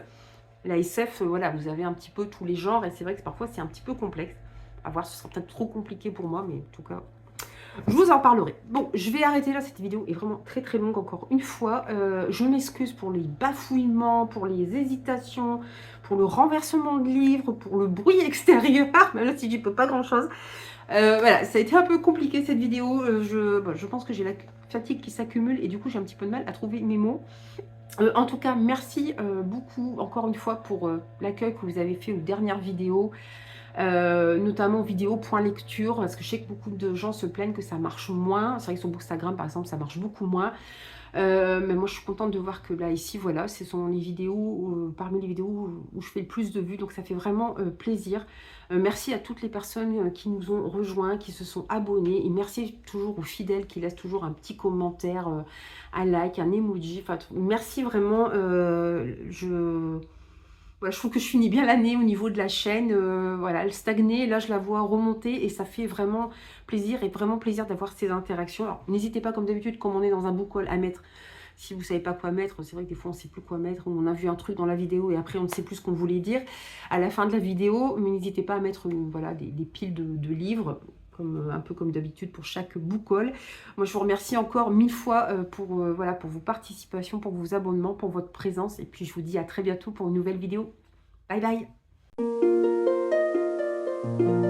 La SF, voilà, vous avez un petit peu tous les genres et c'est vrai que parfois c'est un petit peu complexe. À voir, ce sera peut-être trop compliqué pour moi, mais en tout cas, je vous en parlerai. Bon, je vais arrêter là, cette vidéo est vraiment très très longue encore une fois. Je m'excuse pour les bafouillements, pour les hésitations, pour le renversement de livres, pour le bruit extérieur, même là si j'y peux pas grand chose. Voilà, ça a été un peu compliqué cette vidéo. Je pense que j'ai la fatigue qui s'accumule et du coup j'ai un petit peu de mal à trouver mes mots. En tout cas, merci beaucoup encore une fois pour l'accueil que vous avez fait aux dernières vidéos, notamment vidéo point lecture, parce que je sais que beaucoup de gens se plaignent que ça marche moins. C'est vrai que sur Bookstagram par exemple ça marche beaucoup moins. Mais moi je suis contente de voir que là ici voilà, ce sont les vidéos parmi les vidéos où je fais le plus de vues, donc ça fait vraiment plaisir. Merci à toutes les personnes qui nous ont rejoints, qui se sont abonnés, et merci toujours aux fidèles qui laissent toujours un petit commentaire, un like, un emoji, enfin merci vraiment. Ouais, je trouve que je finis bien l'année au niveau de la chaîne. Voilà, elle stagnait, là je la vois remonter et ça fait vraiment plaisir et vraiment plaisir d'avoir ces interactions. Alors n'hésitez pas comme d'habitude, comme on est dans un book haul, à mettre, si vous ne savez pas quoi mettre, c'est vrai que des fois on ne sait plus quoi mettre, ou on a vu un truc dans la vidéo et après on ne sait plus ce qu'on voulait dire à la fin de la vidéo, mais n'hésitez pas à mettre voilà, des piles de livres. Comme, un peu comme d'habitude pour chaque book haul. Moi je vous remercie encore 1000 fois voilà, pour vos participations, pour vos abonnements, pour votre présence, et puis je vous dis à très bientôt pour une nouvelle vidéo. Bye bye.